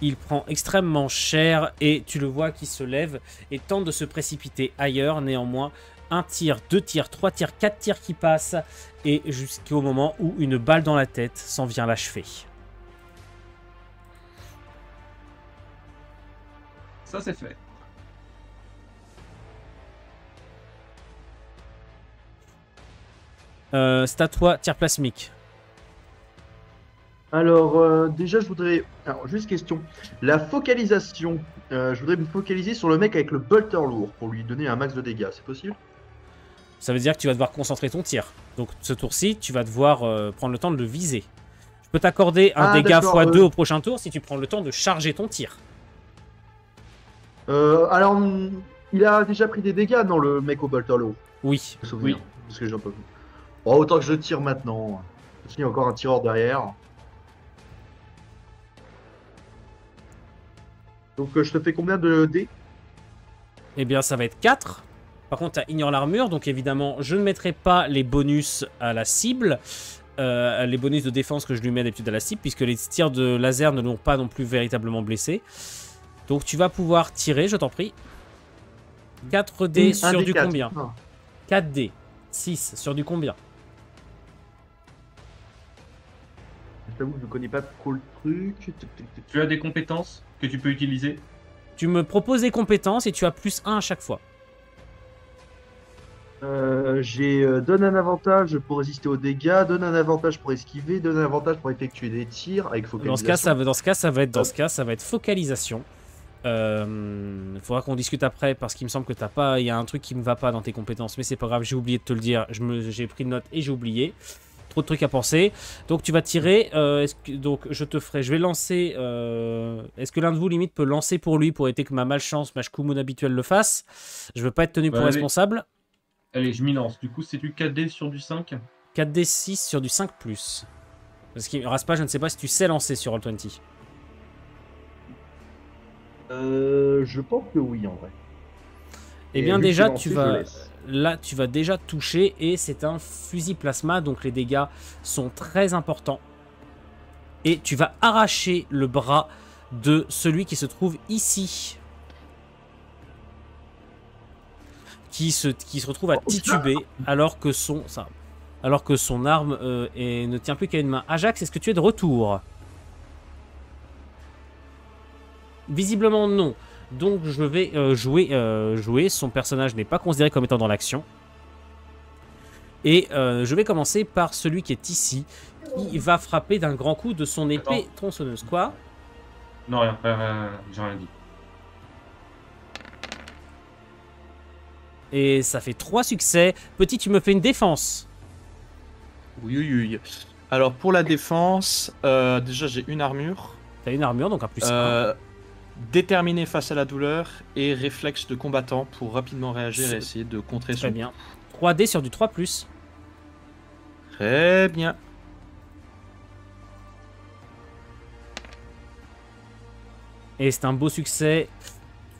A: Il prend extrêmement cher et tu le vois qui se lève et tente de se précipiter ailleurs. Néanmoins, 1 tir, 2 tirs, 3 tirs, 4 tirs qui passent et jusqu'au moment où une balle dans la tête s'en vient l'achever.
B: Ça, c'est fait.
A: C'est à toi, tir plasmique.
E: Alors, déjà, je voudrais... Alors, juste question. La focalisation, je voudrais me focaliser sur le mec avec le bolter lourd pour lui donner un max de dégâts. C'est possible?
A: Ça veut dire que tu vas devoir concentrer ton tir. Donc ce tour-ci, tu vas devoir prendre le temps de le viser. Je peux t'accorder un dégât x2 au prochain tour si tu prends le temps de charger ton tir.
E: Alors, Il a déjà pris des dégâts, non, le mec au Bolterlo.
A: Oui.
E: Souvenir. Parce que j'ai un peu vu. Bon, autant que je tire maintenant. Il y a encore un tireur derrière. Donc je te fais combien de dés?
A: Eh bien, ça va être 4. Par contre, tu ignores l'armure, donc évidemment, je ne mettrai pas les bonus à la cible. Les bonus de défense que je lui mets d'habitude à la cible, puisque les tirs de laser ne l'ont pas non plus véritablement blessé. Donc tu vas pouvoir tirer, je t'en prie. 4 dés sur du combien? 4 dés. 6 sur du combien?
E: Je t'avoue que je ne connais pas trop le truc.
B: Tu as des compétences que tu peux utiliser?
A: Tu me proposes des compétences et tu as plus 1 à chaque fois.
E: J'ai donne un avantage pour résister aux dégâts, donne un avantage pour esquiver, donne un avantage pour effectuer des tirs avec focalisation.
A: Dans ce cas, ça va être focalisation. Il faudra qu'on discute après parce qu'il me semble que t'as pas. Il y a un truc qui me va pas dans tes compétences, mais c'est pas grave, j'ai oublié de te le dire. J'ai pris une note et j'ai oublié. Trop de trucs à penser. Donc tu vas tirer. Donc je vais lancer. Est-ce que l'un de vous limite peut lancer pour lui pour éviter que ma malchance, ma shkumun habituelle le fasse? Je veux pas être tenu pour responsable.
B: Allez, je m'y lance. Du coup, c'est du 4D sur du 5.
A: 4D6 sur du 5+. Parce qu'il Raspa, je ne sais pas si tu sais lancer sur Roll20.
E: Je pense que oui, en vrai.
A: Eh bien déjà, tu vas déjà toucher et c'est un fusil plasma, donc les dégâts sont très importants. Et tu vas arracher le bras de celui qui se trouve ici. Qui se retrouve à tituber alors que son arme ne tient plus qu'à une main. Ajax, est-ce que tu es de retour? Visiblement non. Donc je vais jouer. Son personnage n'est pas considéré comme étant dans l'action. Et je vais commencer par celui qui est ici. Qui va frapper d'un grand coup de son épée tronçonneuse. Quoi?
B: Non, rien. J'ai rien dit.
A: Et ça fait 3 succès. Petit, tu me fais une défense.
C: Oui. Alors pour la défense, déjà j'ai une armure.
A: T'as une armure, donc un plus 1.
C: Déterminé face à la douleur et réflexe de combattant pour rapidement réagir et essayer de contrer son...
A: Très bien. 3D sur du 3+.
C: Très bien.
A: Et c'est un beau succès.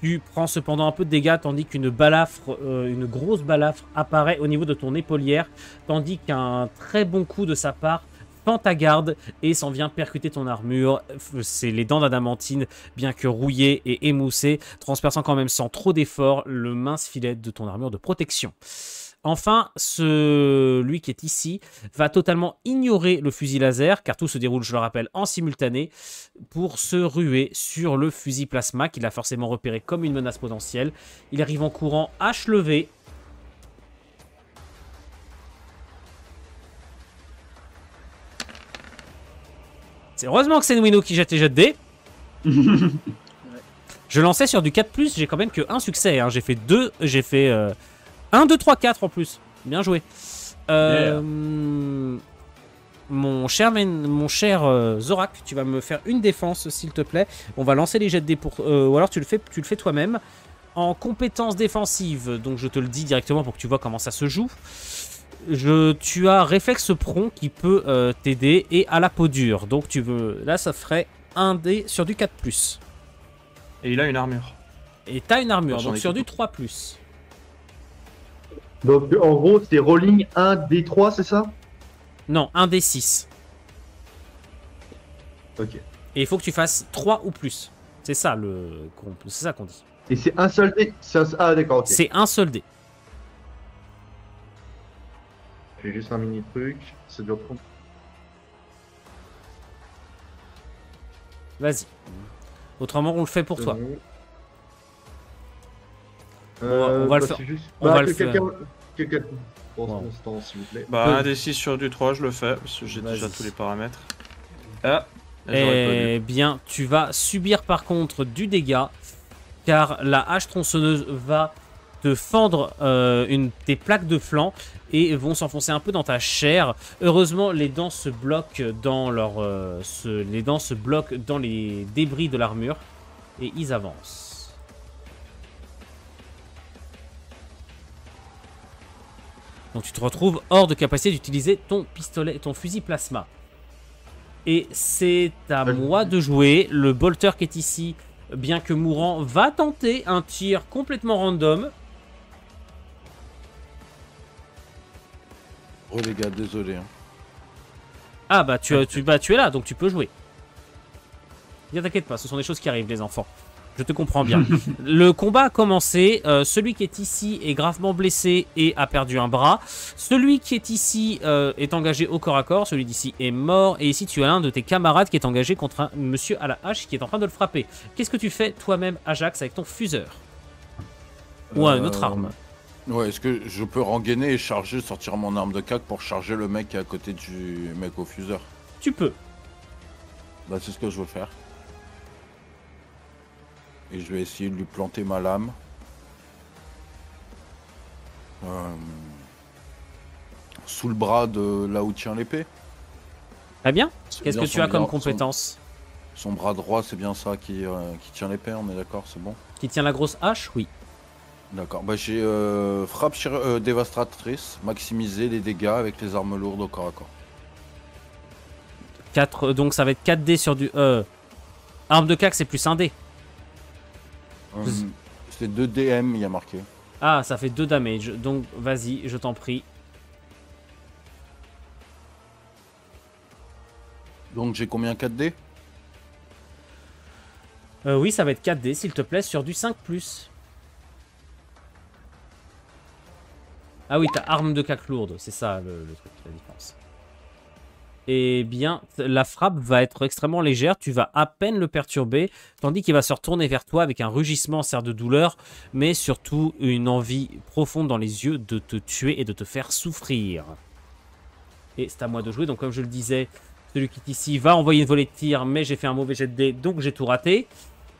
A: Tu prends cependant un peu de dégâts, tandis qu'une balafre, une grosse balafre apparaît au niveau de ton épaulière, tandis qu'un très bon coup de sa part fend ta garde et s'en vient percuter ton armure. C'est les dents d'adamantine, bien que rouillées et émoussées, transperçant quand même sans trop d'effort le mince filet de ton armure de protection. Enfin, celui qui est ici va totalement ignorer le fusil laser, car tout se déroule, je le rappelle, en simultané, pour se ruer sur le fusil plasma qu'il a forcément repéré comme une menace potentielle. Il arrive en courant, hache levée. C'est heureusement que c'est Nwino qui jette les jets de dés. Je lançais sur du 4+, j'ai quand même que un succès. Hein. J'ai fait 2, j'ai fait 1, 2, 3, 4 en plus. Bien joué. Mon cher Zorak, tu vas me faire une défense s'il te plaît. On va lancer les jets de dés pour... ou alors tu le fais toi-même. En compétences défensives, donc je te le dis directement pour que tu vois comment ça se joue. Tu as réflexe prompt qui peut t'aider et à la peau dure. Donc là ça ferait 1 dé sur du 4+.
C: Et il a une armure.
A: Et t'as une armure, donc sur du 3+.
E: Donc en gros c'est rolling 1 D3, c'est ça?
A: Non, 1 D6.
E: Ok.
A: Et il faut que tu fasses 3 ou plus. C'est ça qu'on dit.
E: Et c'est un seul dé? Ah d'accord, ok.
A: C'est un seul dé.
E: J'ai juste un mini truc, ça dure 30.
A: Vas-y. Autrement, on le fait pour toi.
E: On va le faire.
A: On va le faire.
E: Quelqu'un pour ce temps, s'il vous plaît.
C: Bah, un des 6 sur du 3, je le fais, parce que j'ai déjà tous les paramètres. Ah,
A: eh bien, tu vas subir par contre du dégât, car la hache tronçonneuse va te fendre tes plaques de flanc et vont s'enfoncer un peu dans ta chair. Heureusement, les dents se bloquent dans les débris de l'armure et ils avancent. Donc tu te retrouves hors de capacité d'utiliser ton pistolet, ton fusil plasma. Et c'est à moi de jouer. Le bolter qui est ici, bien que mourant, va tenter un tir complètement random.
F: Oh les gars, désolé. Hein.
A: Ah bah tu es là, donc tu peux jouer. Ne t'inquiète pas, ce sont des choses qui arrivent les enfants. Je te comprends bien. Le combat a commencé. Celui qui est ici est gravement blessé et a perdu un bras. Celui qui est ici est engagé au corps à corps. Celui d'ici est mort. Et ici, tu as l'un de tes camarades qui est engagé contre un monsieur à la hache qui est en train de le frapper. Qu'est-ce que tu fais toi-même, Ajax, avec ton fuseur? Ou une autre arme?
F: Ouais, est-ce que je peux rengainer et charger, sortir mon arme de cac pour charger le mec qui est à côté du mec au fuseur?
A: Tu peux.
F: Bah c'est ce que je veux faire. Et je vais essayer de lui planter ma lame. Sous le bras de là où tient l'épée.
A: Très bien.
F: C'est
A: Qu'est-ce
F: bien
A: que tu as comme
F: son-
A: compétence?
F: Son bras droit, c'est bien ça qui tient l'épée, on est d'accord, c'est bon?
A: Qui tient la grosse hache? Oui.
F: D'accord, bah j'ai frappe dévastatrice, maximiser les dégâts avec les armes lourdes au corps à corps.
A: 4, donc ça va être 4 dés sur du... Arme de cac, c'est plus un dé.
F: C'est 2 DM, il y a marqué.
A: Ah, ça fait 2 damage. Donc vas-y, je t'en prie.
F: Donc j'ai combien? 4 dés?
A: Oui, ça va être 4 dés, s'il te plaît, sur du 5+. Ah oui, t'as arme de cac lourde, c'est ça le truc, la différence. Eh bien, la frappe va être extrêmement légère, tu vas à peine le perturber, tandis qu'il va se retourner vers toi avec un rugissement certes de douleur, mais surtout une envie profonde dans les yeux de te tuer et de te faire souffrir. Et c'est à moi de jouer, donc comme je le disais, celui qui est ici va envoyer une volée de tir, mais j'ai fait un mauvais jet de dés, donc j'ai tout raté.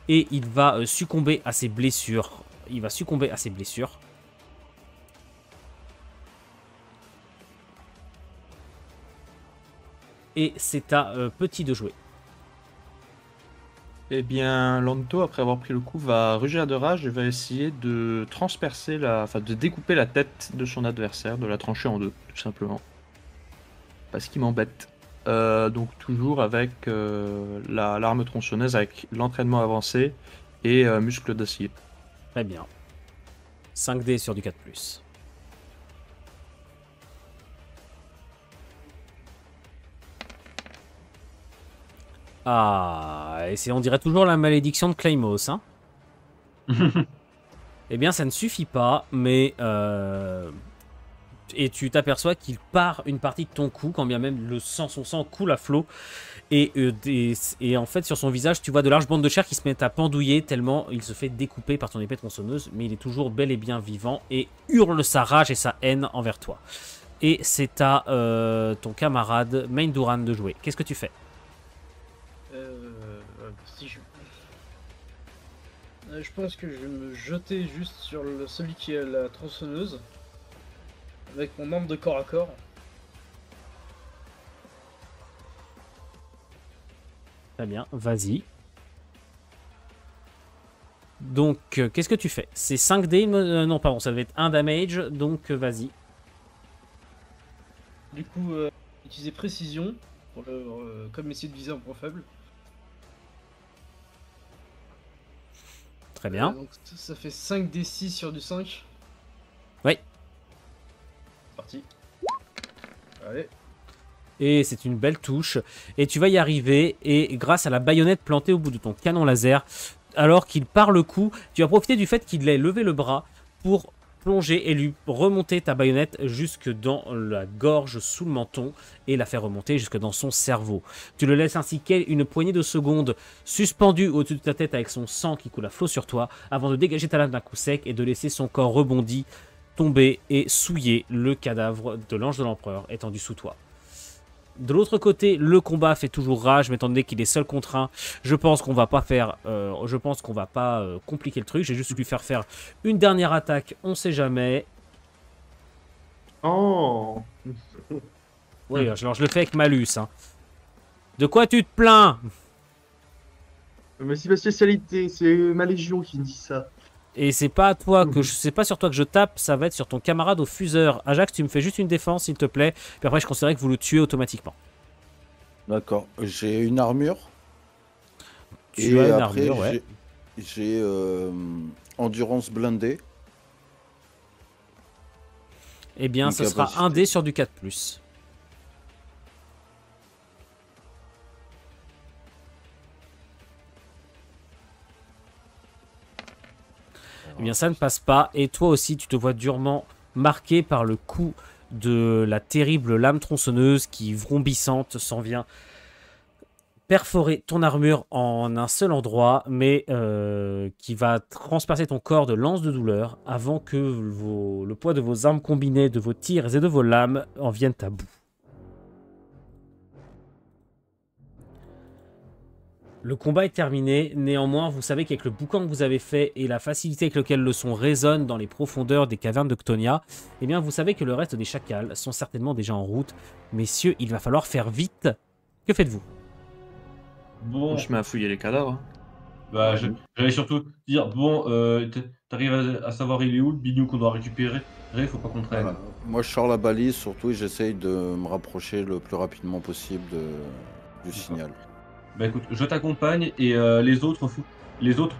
A: Et il va succomber à ses blessures. Il va succomber à ses blessures. Et c'est à Petit de jouer.
C: Eh bien, Lanto, après avoir pris le coup, va rugir de rage et va essayer de transpercer de découper la tête de son adversaire, de la trancher en deux, tout simplement. Parce qu'il m'embête. Donc toujours avec l'arme tronçonneuse, avec l'entraînement avancé et muscle d'acier.
A: Très bien. 5 dés sur du 4+. Ah, et on dirait toujours la malédiction de Claymos, hein. Eh bien, ça ne suffit pas, mais... Et tu t'aperçois qu'il part une partie de ton cou, quand bien même son sang coule à flot. Et en fait, sur son visage, tu vois de larges bandes de chair qui se mettent à pendouiller, tellement il se fait découper par ton épée tronçonneuse. Mais il est toujours bel et bien vivant et hurle sa rage et sa haine envers toi. Et c'est à ton camarade Mainduran de jouer. Qu'est-ce que tu fais?
D: Si je pense que je vais me jeter juste sur celui qui a la tronçonneuse avec mon arme de corps à corps.
A: Très bien, vas-y. Donc, qu'est-ce que tu fais? C'est 5 dés, non pardon, ça va être 1 damage, donc vas-y.
D: Du coup, utiliser précision pour comme essayer de viser un point faible.
A: Très bien.
D: Donc ça fait 5d6 sur du 5.
A: Oui.
D: Parti. Allez.
A: Et c'est une belle touche. Et tu vas y arriver. Et grâce à la baïonnette plantée au bout de ton canon laser, alors qu'il part le coup, tu vas profiter du fait qu'il ait levé le bras pour plonger et lui remonter ta baïonnette jusque dans la gorge sous le menton et la faire remonter jusque dans son cerveau. Tu le laisses ainsi une poignée de secondes suspendu au-dessus de ta tête avec son sang qui coule à flot sur toi avant de dégager ta lame d'un coup sec et de laisser son corps rebondi, tomber et souiller le cadavre de l'ange de l'empereur étendu sous toi. De l'autre côté, le combat fait toujours rage, mais étant donné qu'il est seul contre un, je pense qu'on va pas compliquer le truc. J'ai juste lui faire une dernière attaque, on sait jamais.
E: Oh.
A: Oui, alors je le fais avec malus. Hein. De quoi tu te plains?
E: Mais c'est ma spécialité, c'est ma légion qui me dit ça.
A: Et c'est pas à toi que c'est pas sur toi que je tape, ça va être sur ton camarade au fuseur. Ajax, tu me fais juste une défense s'il te plaît. Puis après je considérerais que vous le tuez automatiquement.
F: D'accord. J'ai une armure.
A: Tu
F: Et
A: as une
F: après,
A: armure, ouais.
F: j'ai endurance blindée.
A: Eh bien,
F: Une
A: ce sera
F: capacité.
A: un dé sur du 4+. Eh bien, ça ne passe pas. Et toi aussi, tu te vois durement marqué par le coup de la terrible lame tronçonneuse qui, vrombissante, s'en vient perforer ton armure en un seul endroit, mais qui va transpercer ton corps de lance de douleur avant que le poids de vos armes combinées, de vos tirs et de vos lames en viennent à bout. Le combat est terminé, néanmoins vous savez qu'avec le boucan que vous avez fait et la facilité avec laquelle le son résonne dans les profondeurs des cavernes de Ctonia, eh bien vous savez que le reste des chacals sont certainement déjà en route. Messieurs, il va falloir faire vite. Que faites-vous?
B: Bon,
C: Je me mets à fouiller les cadavres.
B: bah, j'allais surtout dire, bon, t'arrives à savoir il est où le bignou qu'on doit récupérer? Faut pas qu'on traîne.
F: Moi, je sors la balise surtout et j'essaye de me rapprocher le plus rapidement possible du signal.
B: Bah écoute, je t'accompagne et les autres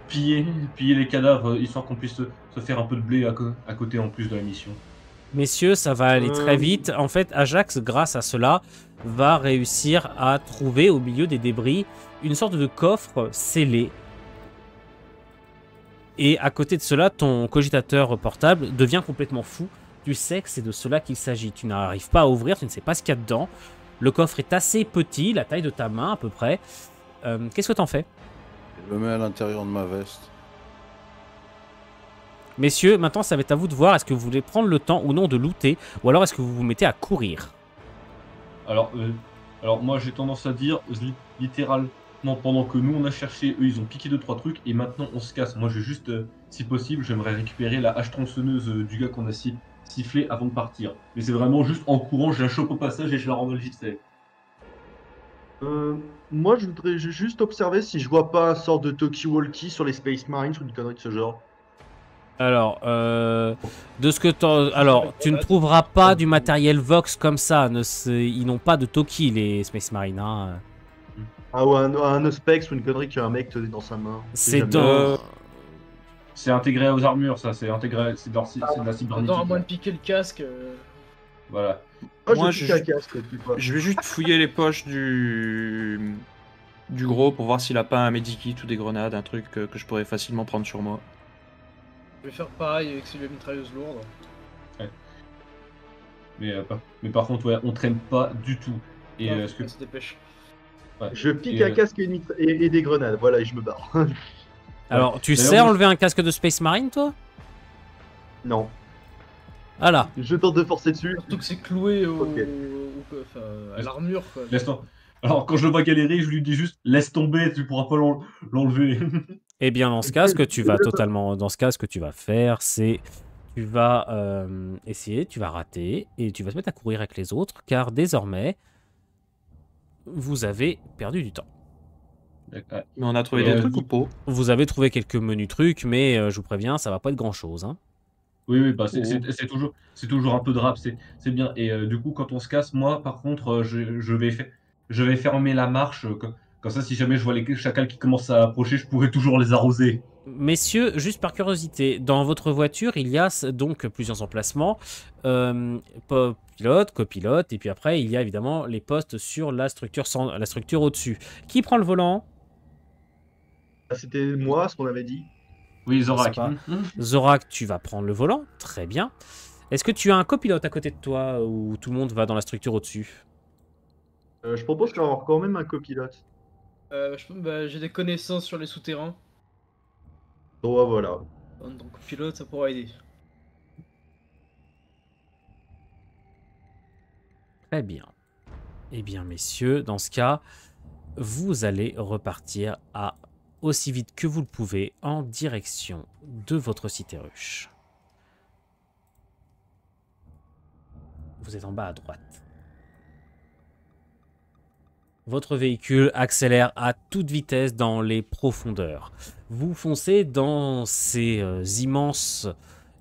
B: piller les cadavres histoire qu'on puisse se faire un peu de blé à côté en plus de la mission.
A: Messieurs, ça va aller très vite. En fait, Ajax, grâce à cela, va réussir à trouver au milieu des débris une sorte de coffre scellé. Et à côté de cela, ton cogitateur portable devient complètement fou. Tu sais que c'est de cela qu'il s'agit. Tu n'arrives pas à ouvrir, tu ne sais pas ce qu'il y a dedans. Le coffre est assez petit, la taille de ta main à peu près. Qu'est-ce que t'en fais?
F: Je le mets à l'intérieur de ma veste.
A: Messieurs, maintenant ça va être à vous de voir. Est-ce que vous voulez prendre le temps ou non de looter? Ou alors est-ce que vous vous mettez à courir?
B: Alors moi j'ai tendance à dire littéralement pendant que nous on a cherché, eux ils ont piqué 2-3 trucs et maintenant on se casse. Moi je vais juste, si possible, j'aimerais récupérer la hache tronçonneuse du gars qu'on a sifflé avant de partir. Mais c'est vraiment juste en courant, je la chope au passage et je la renvole vite fait.
E: Moi, je voudrais juste observer si je vois pas un sort de talkie-walkie sur les Space Marines ou une connerie de ce genre.
A: Alors, de ce que alors, tu ne trouveras pas du matériel Vox comme ça. Ils n'ont pas de Toki, les Space Marines. Hein.
E: Ah, ou un Ospex ou une connerie qui a un mec tenait dans sa main.
A: C'est dans...
B: C'est intégré aux armures, ça, c'est intégré, c'est de la cybernétique.
D: Non, à moins de piquer le casque.
B: Voilà.
E: Moi,
C: je
E: je pique un casque, tu vois.
C: Je vais juste fouiller les poches du gros pour voir s'il a pas un medikit ou des grenades, un truc que je pourrais facilement prendre sur moi.
D: Je vais faire pareil avec celui de la mitrailleuse lourde.
B: Ouais. Mais par contre, ouais, on traîne pas du tout. Et
D: Ouais,
B: est-ce que...
D: on se dépêche.
B: Ouais.
E: Je pique un casque et des grenades, voilà, et je me barre.
A: Alors, tu
B: D'ailleurs,
A: sais
B: moi,
A: enlever un casque de Space Marine, toi?
E: Non.
A: Ah là.
E: Je tente de forcer dessus.
D: Surtout que c'est cloué
E: Ok.
D: à l'armure, quoi.
B: Laisse tomber. Alors, quand je le vois galérer, je lui dis juste laisse tomber, tu pourras pas l'enlever.
A: Eh bien, dans ce cas, ce que tu vas faire, c'est tu vas essayer, tu vas rater et tu vas te mettre à courir avec les autres, car désormais, vous avez perdu du temps.
B: Ouais.
C: Mais on a trouvé
B: Et
C: des trucs ou pas?
A: Vous avez trouvé quelques menus trucs, mais je vous préviens, ça va pas être grand-chose. Hein.
B: Oui, bah c'est toujours un peu de rap, c'est bien. Et du coup, quand on se casse, moi, par contre, je vais fermer la marche. Comme ça, si jamais je vois les chacals qui commencent à approcher, je pourrai toujours les arroser.
A: Messieurs, juste par curiosité, dans votre voiture, il y a donc plusieurs emplacements, pilote, copilote, et puis après, il y a évidemment les postes sur la structure au-dessus. Qui prend le volant?
E: C'était moi, ce qu'on avait dit.
B: Oui, Zorak.
A: Pas. Zorak, tu vas prendre le volant, très bien. Est-ce que tu as un copilote à côté de toi ou tout le monde va dans la structure au-dessus?
E: Je propose qu'on avoir quand même un copilote.
D: J'ai des connaissances sur les souterrains.
E: Donc voilà.
D: Donc pilote, ça pourra aider.
A: Très bien. Eh bien, messieurs, dans ce cas, vous allez repartir aussi vite que vous le pouvez en direction de votre cité ruche. Vous êtes en bas à droite. Votre véhicule accélère à toute vitesse dans les profondeurs. Vous foncez dans ces immenses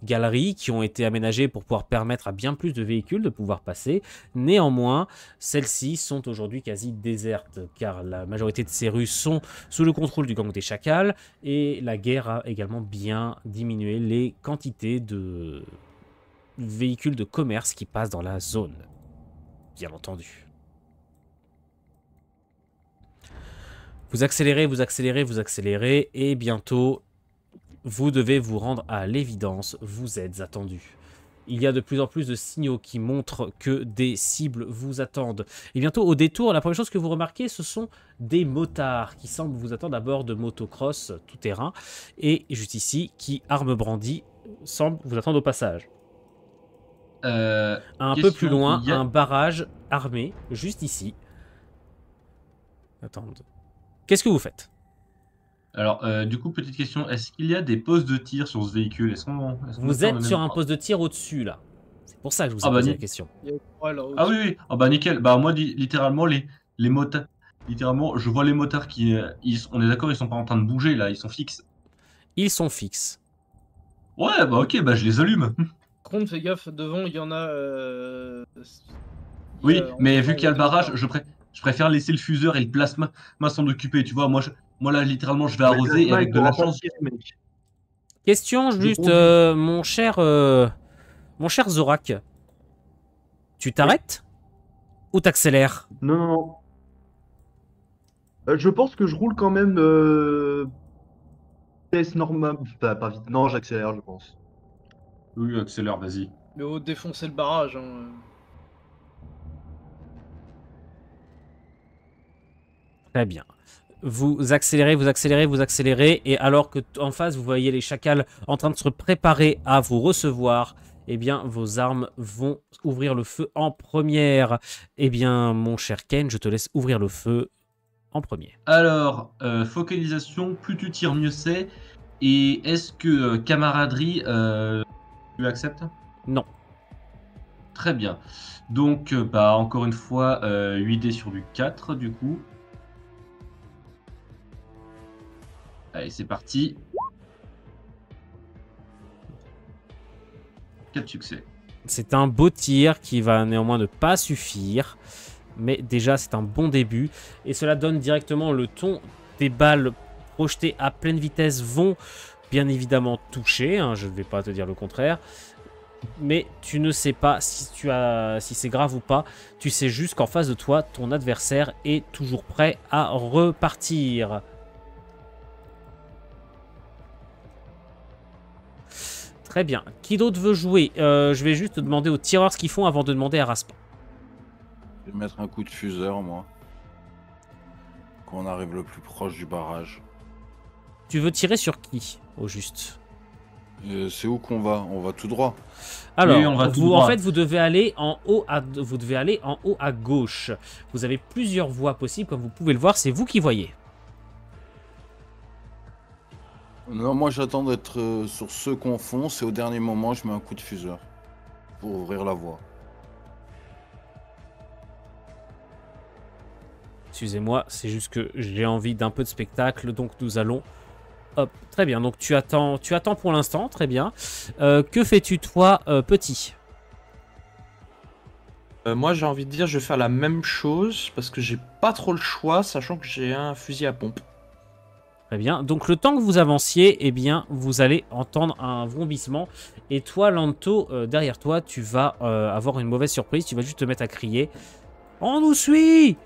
A: galeries qui ont été aménagées pour pouvoir permettre à bien plus de véhicules de pouvoir passer. Néanmoins, celles-ci sont aujourd'hui quasi désertes car la majorité de ces rues sont sous le contrôle du gang des Chacals et la guerre a également bien diminué les quantités de véhicules de commerce qui passent dans la zone. Bien entendu. Vous accélérez, vous accélérez, vous accélérez, et bientôt, vous devez vous rendre à l'évidence, vous êtes attendu. Il y a de plus en plus de signaux qui montrent que des cibles vous attendent. Et bientôt, au détour, la première chose que vous remarquez, ce sont des motards qui semblent vous attendre à bord de motocross tout-terrain, et juste ici, qui, arme brandie, semblent vous attendre au passage. Un peu plus loin, un barrage armé, juste ici. Attendez. Qu'est-ce que vous faites?
B: Alors, du coup, petite question, est-ce qu'il y a des postes de tir sur ce véhicule?
A: Vous êtes sur un poste de tir au-dessus, là. C'est pour ça que je vous ai posé la question.
B: Ah oui, oui. Ah bah nickel. Bah moi, littéralement, les motards... Littéralement, je vois les motards qui... on est d'accord, ils sont pas en train de bouger, là, ils sont fixes.
A: Ils sont fixes.
B: Ouais, bah ok, bah je les allume.
D: Par contre, fais gaffe, devant, il y en a...
B: Oui, mais vu qu'il y a le barrage, je préfère laisser le fuseur et le plasma s'en occuper, tu vois. Moi là, littéralement, je vais arroser et avec de la chance...
A: Question juste, mon cher Zorak. Tu t'arrêtes ou t'accélères?
E: Non, non, non. Je pense que je roule quand même vitesse normale. Pas vite. Non, j'accélère, je pense.
B: Oui, accélère, vas-y.
D: Mais au défoncer le barrage. Hein.
A: Très bien. Vous accélérez, vous accélérez, vous accélérez, et alors que en face vous voyez les chacals en train de se préparer à vous recevoir, eh bien vos armes vont ouvrir le feu en première. Eh bien mon cher Ken, je te laisse ouvrir le feu en premier.
B: Alors, focalisation, plus tu tires, mieux c'est. Et est-ce que camaraderie, tu acceptes?
A: Non.
B: Très bien. Donc, bah encore une fois, 8 dés sur du 4 du coup. Allez, c'est parti. 4 succès.
A: C'est un beau tir qui va néanmoins ne pas suffire. Mais déjà, c'est un bon début. Et cela donne directement le ton des balles projetées à pleine vitesse vont bien évidemment toucher. Hein, je ne vais pas te dire le contraire. Mais tu ne sais pas si c'est grave ou pas. Tu sais juste qu'en face de toi, ton adversaire est toujours prêt à repartir. Très bien. Qui d'autre veut jouer? Je vais juste demander aux tireurs ce qu'ils font avant de demander à Raspan.
F: Je vais mettre un coup de fuseur, moi. Quand on arrive le plus proche du barrage.
A: Tu veux tirer sur qui, au juste?
F: C'est où qu'on va? On va tout droit.
A: Alors,
B: oui, on va tout droit.
A: En fait, vous devez aller en haut à gauche. Vous avez plusieurs voies possibles, comme vous pouvez le voir. C'est vous qui voyez.
F: Non, moi j'attends d'être sur ceux qu'on fonce et au dernier moment je mets un coup de fuseur pour ouvrir la voie.
A: Excusez-moi, c'est juste que j'ai envie d'un peu de spectacle, donc nous allons... Hop, très bien, donc tu attends pour l'instant, très bien. Que fais-tu toi, petit?
C: Moi j'ai envie de dire je vais faire la même chose parce que j'ai pas trop le choix sachant que j'ai un fusil à pompe.
A: Très bien. Donc, le temps que vous avanciez, eh bien, vous allez entendre un vrombissement. Et toi, Lanto, derrière toi, tu vas avoir une mauvaise surprise. Tu vas juste te mettre à crier « On nous suit !»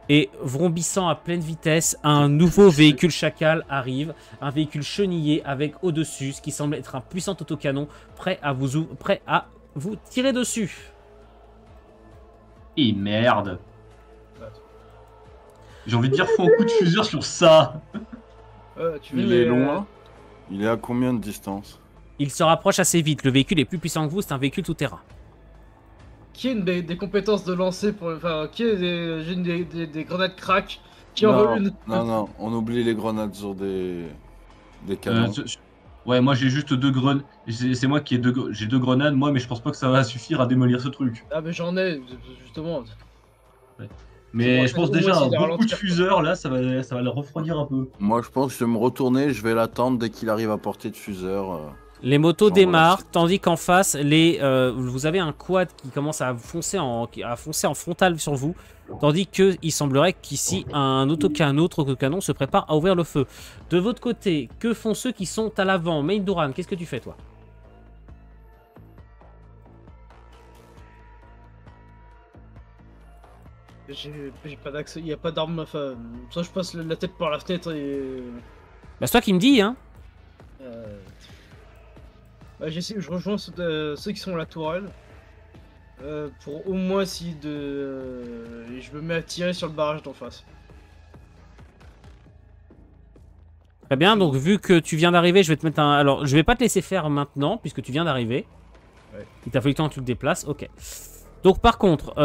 A: Et vrombissant à pleine vitesse, un nouveau véhicule chacal arrive. Un véhicule chenillé avec au-dessus ce qui semble être un puissant autocanon prêt à vous tirer dessus.
B: Et merde. J'ai envie de dire, faut un coup de fuseur sur ça.
F: Il est loin. Il est à combien de distance?
A: Il se rapproche assez vite. Le véhicule est plus puissant que vous. C'est un véhicule tout-terrain.
D: Qui a des compétences de lancer pour... Enfin, qui a des grenades crack qui en veut une?
F: Non, on oublie les grenades sur des canons.
B: Ouais, moi j'ai juste 2 grenades. C'est moi qui j'ai 2 grenades, moi, mais je pense pas que ça va suffire à démolir ce truc.
D: Ah, mais j'en ai, justement.
B: Ouais. Mais
D: Bon,
B: je pense
D: au moins,
B: déjà
D: c'est
B: un
D: de
B: bon coup de
D: ralentir, quoi.
B: fuseur, là, ça va le refroidir un peu.
F: Moi, je pense que je vais me retourner, je vais l'attendre dès qu'il arrive à portée de fuseur.
A: Les motos
F: J'envoie la
A: démarrent,
F: fusée.
A: tandis qu'en face, vous avez un quad qui commence à foncer en frontal sur vous, tandis qu'il semblerait qu'ici, un autre canon se prépare à ouvrir le feu. De votre côté, que font ceux qui sont à l'avant? Main Duran, qu'est-ce que tu fais, toi?
D: J'ai pas d'accès, il y a pas d'arme, enfin, soit je passe la tête par la fenêtre et...
A: Bah, c'est toi qui me dis, hein.
D: Bah, je rejoins ceux qui sont à la tourelle. Pour au moins essayer de... je me mets à tirer sur le barrage d'en face.
A: Très bien, donc vu que tu viens d'arriver, je vais te mettre un... Alors, je vais pas te laisser faire maintenant, puisque tu viens d'arriver.
D: Ouais.
A: Il t'a fallu le temps que tu te déplaces, ok. Donc par contre,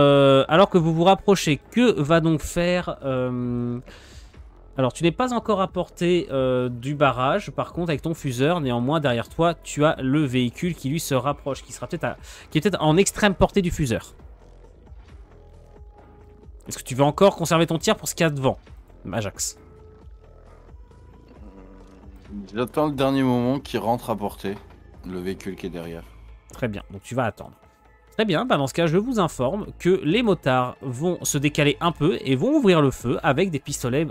A: alors que vous vous rapprochez, que va donc faire... Alors, tu n'es pas encore à portée du barrage, par contre, avec ton fuseur, néanmoins, derrière toi, tu as le véhicule qui lui se rapproche, qui est peut-être en extrême portée du fuseur. Est-ce que tu veux encore conserver ton tir pour ce qu'il y a devant, Ajax?
F: J'attends le dernier moment qu'il rentre à portée, le véhicule qui est derrière.
A: Très bien, donc tu vas attendre. Très bien, bah dans ce cas, je vous informe que les motards vont se décaler un peu et vont ouvrir le feu avec des pistolets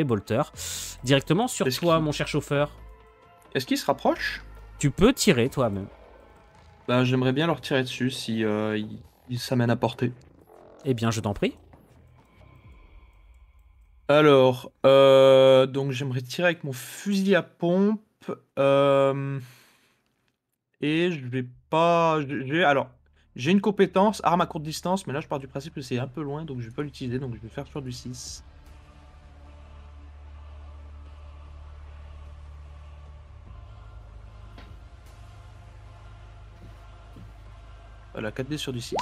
A: bolters directement sur
C: Est-ce
A: toi,
C: qu'il-
A: mon cher chauffeur.
C: Est-ce qu'ils se rapprochent?
A: Tu peux tirer toi-même.
C: Bah, j'aimerais bien leur tirer dessus si ils s'amènent à portée.
A: Eh bien, je t'en prie.
C: Alors, donc j'aimerais tirer avec mon fusil à pompe. Et je vais pas. Alors, j'ai une compétence arme à courte distance, mais là je pars du principe que c'est un peu loin, donc je vais pas l'utiliser, donc je vais faire sur du 6. Voilà, 4D sur du 6.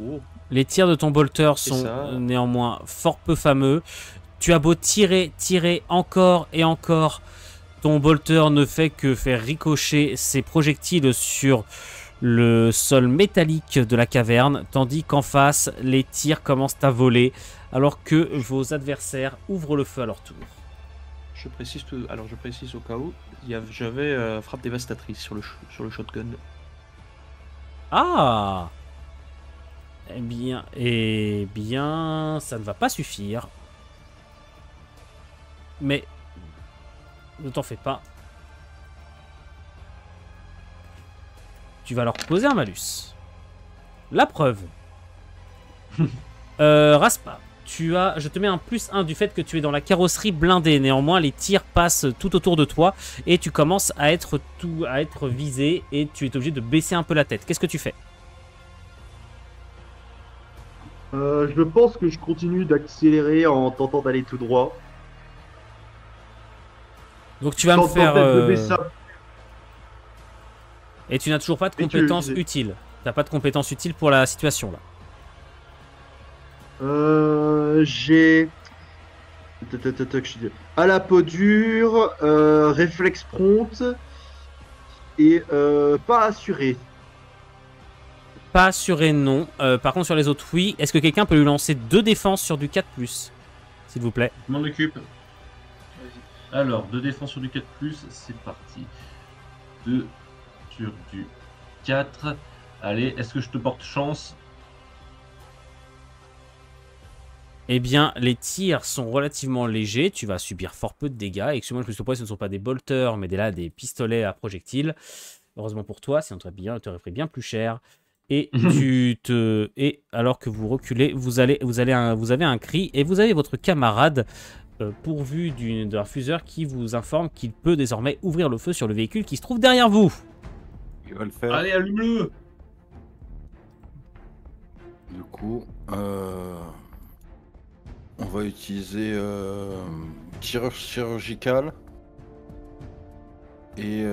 C: Oh,
A: Les tirs de ton bolter
C: Et
A: sont
C: ça
A: néanmoins fort peu fameux. Tu as beau tirer encore et encore, ton bolter ne fait que faire ricocher ses projectiles sur le sol métallique de la caverne, tandis qu'en face, les tirs commencent à voler, alors que vos adversaires ouvrent le feu à leur tour.
C: je précise tout. Alors, je précise au cas où, j'avais frappe dévastatrice sur le shotgun.
A: Ah! Eh bien, ça ne va pas suffire. Mais ne t'en fais pas. Tu vas leur poser un malus. La preuve. Raspa, je te mets un +1 du fait que tu es dans la carrosserie blindée. Néanmoins, les tirs passent tout autour de toi et tu commences à être visé et tu es obligé de baisser un peu la tête. Qu'est-ce que tu fais?
E: Je pense que je continue d'accélérer en tentant d'aller tout droit.
A: Donc tu vas me
E: Sans
A: faire...
E: tenter de baisser ça.
A: Et tu n'as toujours pas de
E: Et tu-
A: compétences utiles. T'as pas de compétences utiles pour la situation là.
E: J'ai à la peau dure, réflexe prompt et pas assuré.
A: Pas assuré, non. Par contre, sur les autres, oui. Est-ce que quelqu'un peut lui lancer 2 défenses sur du 4+, s'il vous plaît?
B: Je m'en occupe.
D: Vas-y.
B: Alors, 2 défenses sur du 4+, c'est parti. 2 sur du 4. Allez, est-ce que je te porte chance?
A: Eh bien, les tirs sont relativement légers. Tu vas subir fort peu de dégâts. Excuse-moi, je me suis surpris, ce ne sont pas des bolters, mais des pistolets à projectiles. Heureusement pour toi, sinon tu aurais pris bien plus cher. Et alors que vous reculez, vous avez un cri et vous avez votre camarade pourvu d'un fuseur qui vous informe qu'il peut désormais ouvrir le feu sur le véhicule qui se trouve derrière vous.
F: Il va le faire.
B: Allez, allume-le!
F: Du coup, on va utiliser tir chirurgical et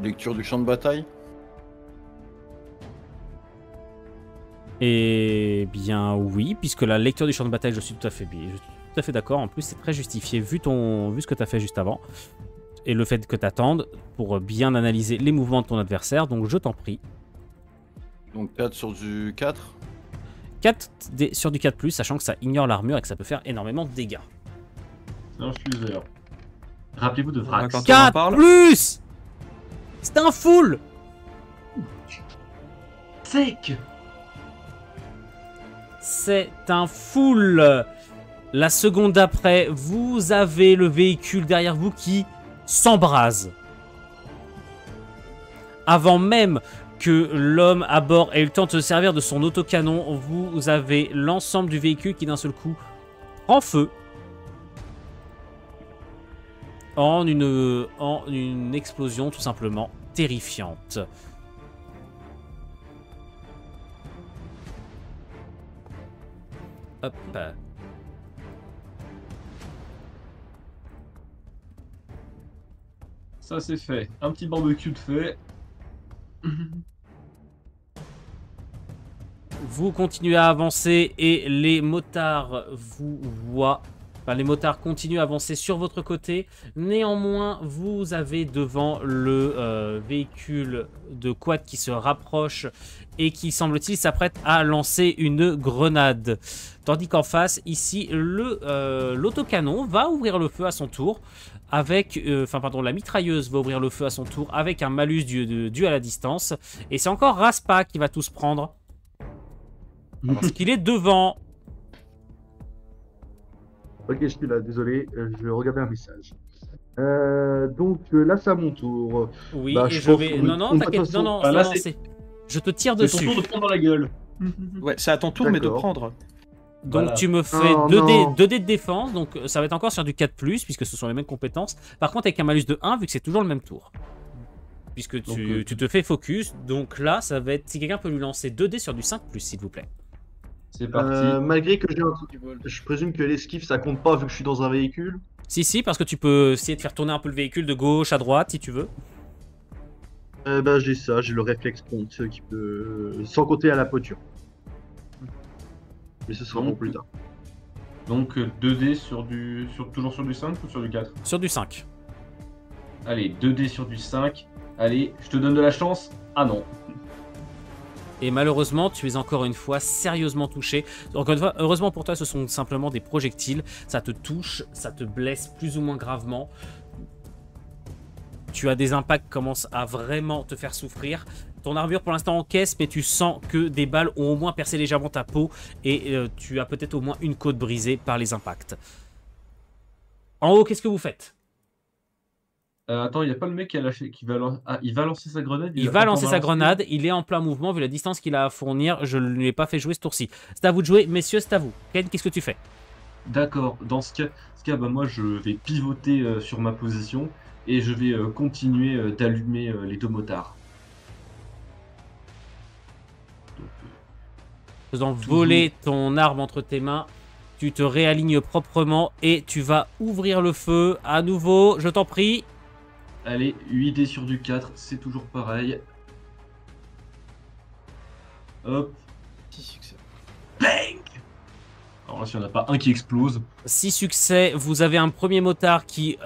F: lecture du champ de bataille.
A: Eh bien oui, puisque la lecture du champ de bataille, je suis tout à fait d'accord. En plus, c'est très justifié vu ce que tu as fait juste avant. et le fait que tu attendes pour bien analyser les mouvements de ton adversaire, donc je t'en prie.
F: Donc 4 sur du 4.
A: 4 sur du 4+, sachant que ça ignore l'armure et que ça peut faire énormément de dégâts.
B: C'est un fuseur. Rappelez-vous de Vrax.
C: Quand on en
A: 4
C: parle.
A: plus. C'est un full.
B: Sec.
A: C'est un full. La seconde d'après, vous avez le véhicule derrière vous qui s'embrase. Avant même que l'homme à bord ait eu le temps de se servir de son autocanon, vous avez l'ensemble du véhicule qui d'un seul coup prend feu. En une explosion tout simplement terrifiante. Hop.
B: Ça c'est fait. Un petit barbecue de fait.
A: Vous continuez à avancer et les motards vous voient. Enfin, les motards continuent à avancer sur votre côté. Néanmoins, vous avez devant le véhicule de quad qui se rapproche et qui, semble-t-il, s'apprête à lancer une grenade. Tandis qu'en face, ici, l'autocanon va ouvrir le feu à son tour. La mitrailleuse va ouvrir le feu à son tour avec un malus dû à la distance. Et c'est encore Raspa qui va tout se prendre. Parce qu'il est devant.
E: Ok, je suis là, désolé, je regardais un message. Donc là, c'est à mon tour.
A: Oui,
E: Bah,
A: et
E: je
A: je
E: pense
A: vais.
E: que-
A: Non, non,
E: on
A: t'inquiète.
E: passe
A: Non,
E: au-
A: non,
B: Ah, là,
A: non,
B: c'est-
A: je te tire
B: C'est ton
A: dessus.
B: tour de prendre dans la gueule.
C: Ouais, c'est à ton tour, mais de
E: D'accord.
C: prendre.
A: Donc
B: Voilà.
A: tu me fais
E: Oh,
A: 2
E: non.
A: dés de défense, donc ça va être encore sur du 4+, puisque ce sont les mêmes compétences. Par contre avec un malus de 1, vu que c'est toujours le même tour. Puisque
B: Donc,
A: tu te fais focus, donc là ça va être... Si quelqu'un peut lui lancer 2 dés sur du 5+, s'il vous plaît.
B: C'est parti.
E: Malgré que j'ai un...
D: Du bol.
E: Je présume que l'esquive, ça compte pas vu que je suis dans un véhicule.
A: Si, parce que tu peux essayer de faire tourner un peu le véhicule de gauche à droite, si tu veux.
E: Bah, j'ai ça, j'ai le réflexe compte qui peut... sans compter à la poture. Mais ce sera
B: Donc,
E: pour plus tard.
B: Donc 2D toujours sur du 5 ou sur du 4?
A: Sur du 5.
B: Allez, 2D sur du 5. Allez, je te donne de la chance. Ah non.
A: Et malheureusement, tu es encore une fois sérieusement touché. Encore une fois, heureusement pour toi, ce sont simplement des projectiles. Ça te touche, ça te blesse plus ou moins gravement. Tu as des impacts qui commencent à vraiment te faire souffrir. Ton armure pour l'instant encaisse, mais tu sens que des balles ont au moins percé légèrement ta peau. Et tu as peut-être au moins une côte brisée par les impacts. En haut, qu'est-ce que vous faites?
B: Attends, il n'y a pas le mec qui a lâché, il va lancer sa grenade.
A: Il
B: a
A: va
B: pas
A: lancer
B: encore
A: sa
B: lancé.
A: grenade, il est en plein mouvement vu la distance qu'il a à fournir. Je ne lui ai pas fait jouer ce tour-ci. C'est à vous de jouer, messieurs, c'est à vous. Ken, qu'est-ce que tu fais?
B: D'accord, dans ce cas bah, moi je vais pivoter sur ma position et je vais continuer d'allumer les deux motards. Donc,
A: Faisant voler ton arme entre tes mains, tu te réalignes proprement et tu vas ouvrir le feu à nouveau. Je t'en prie.
B: allez, 8D sur du 4, c'est toujours pareil. Hop,
D: 6 succès.
B: bang. Alors là, s'il n'y en a pas un qui explose,
A: 6 succès, vous avez un premier motard qui,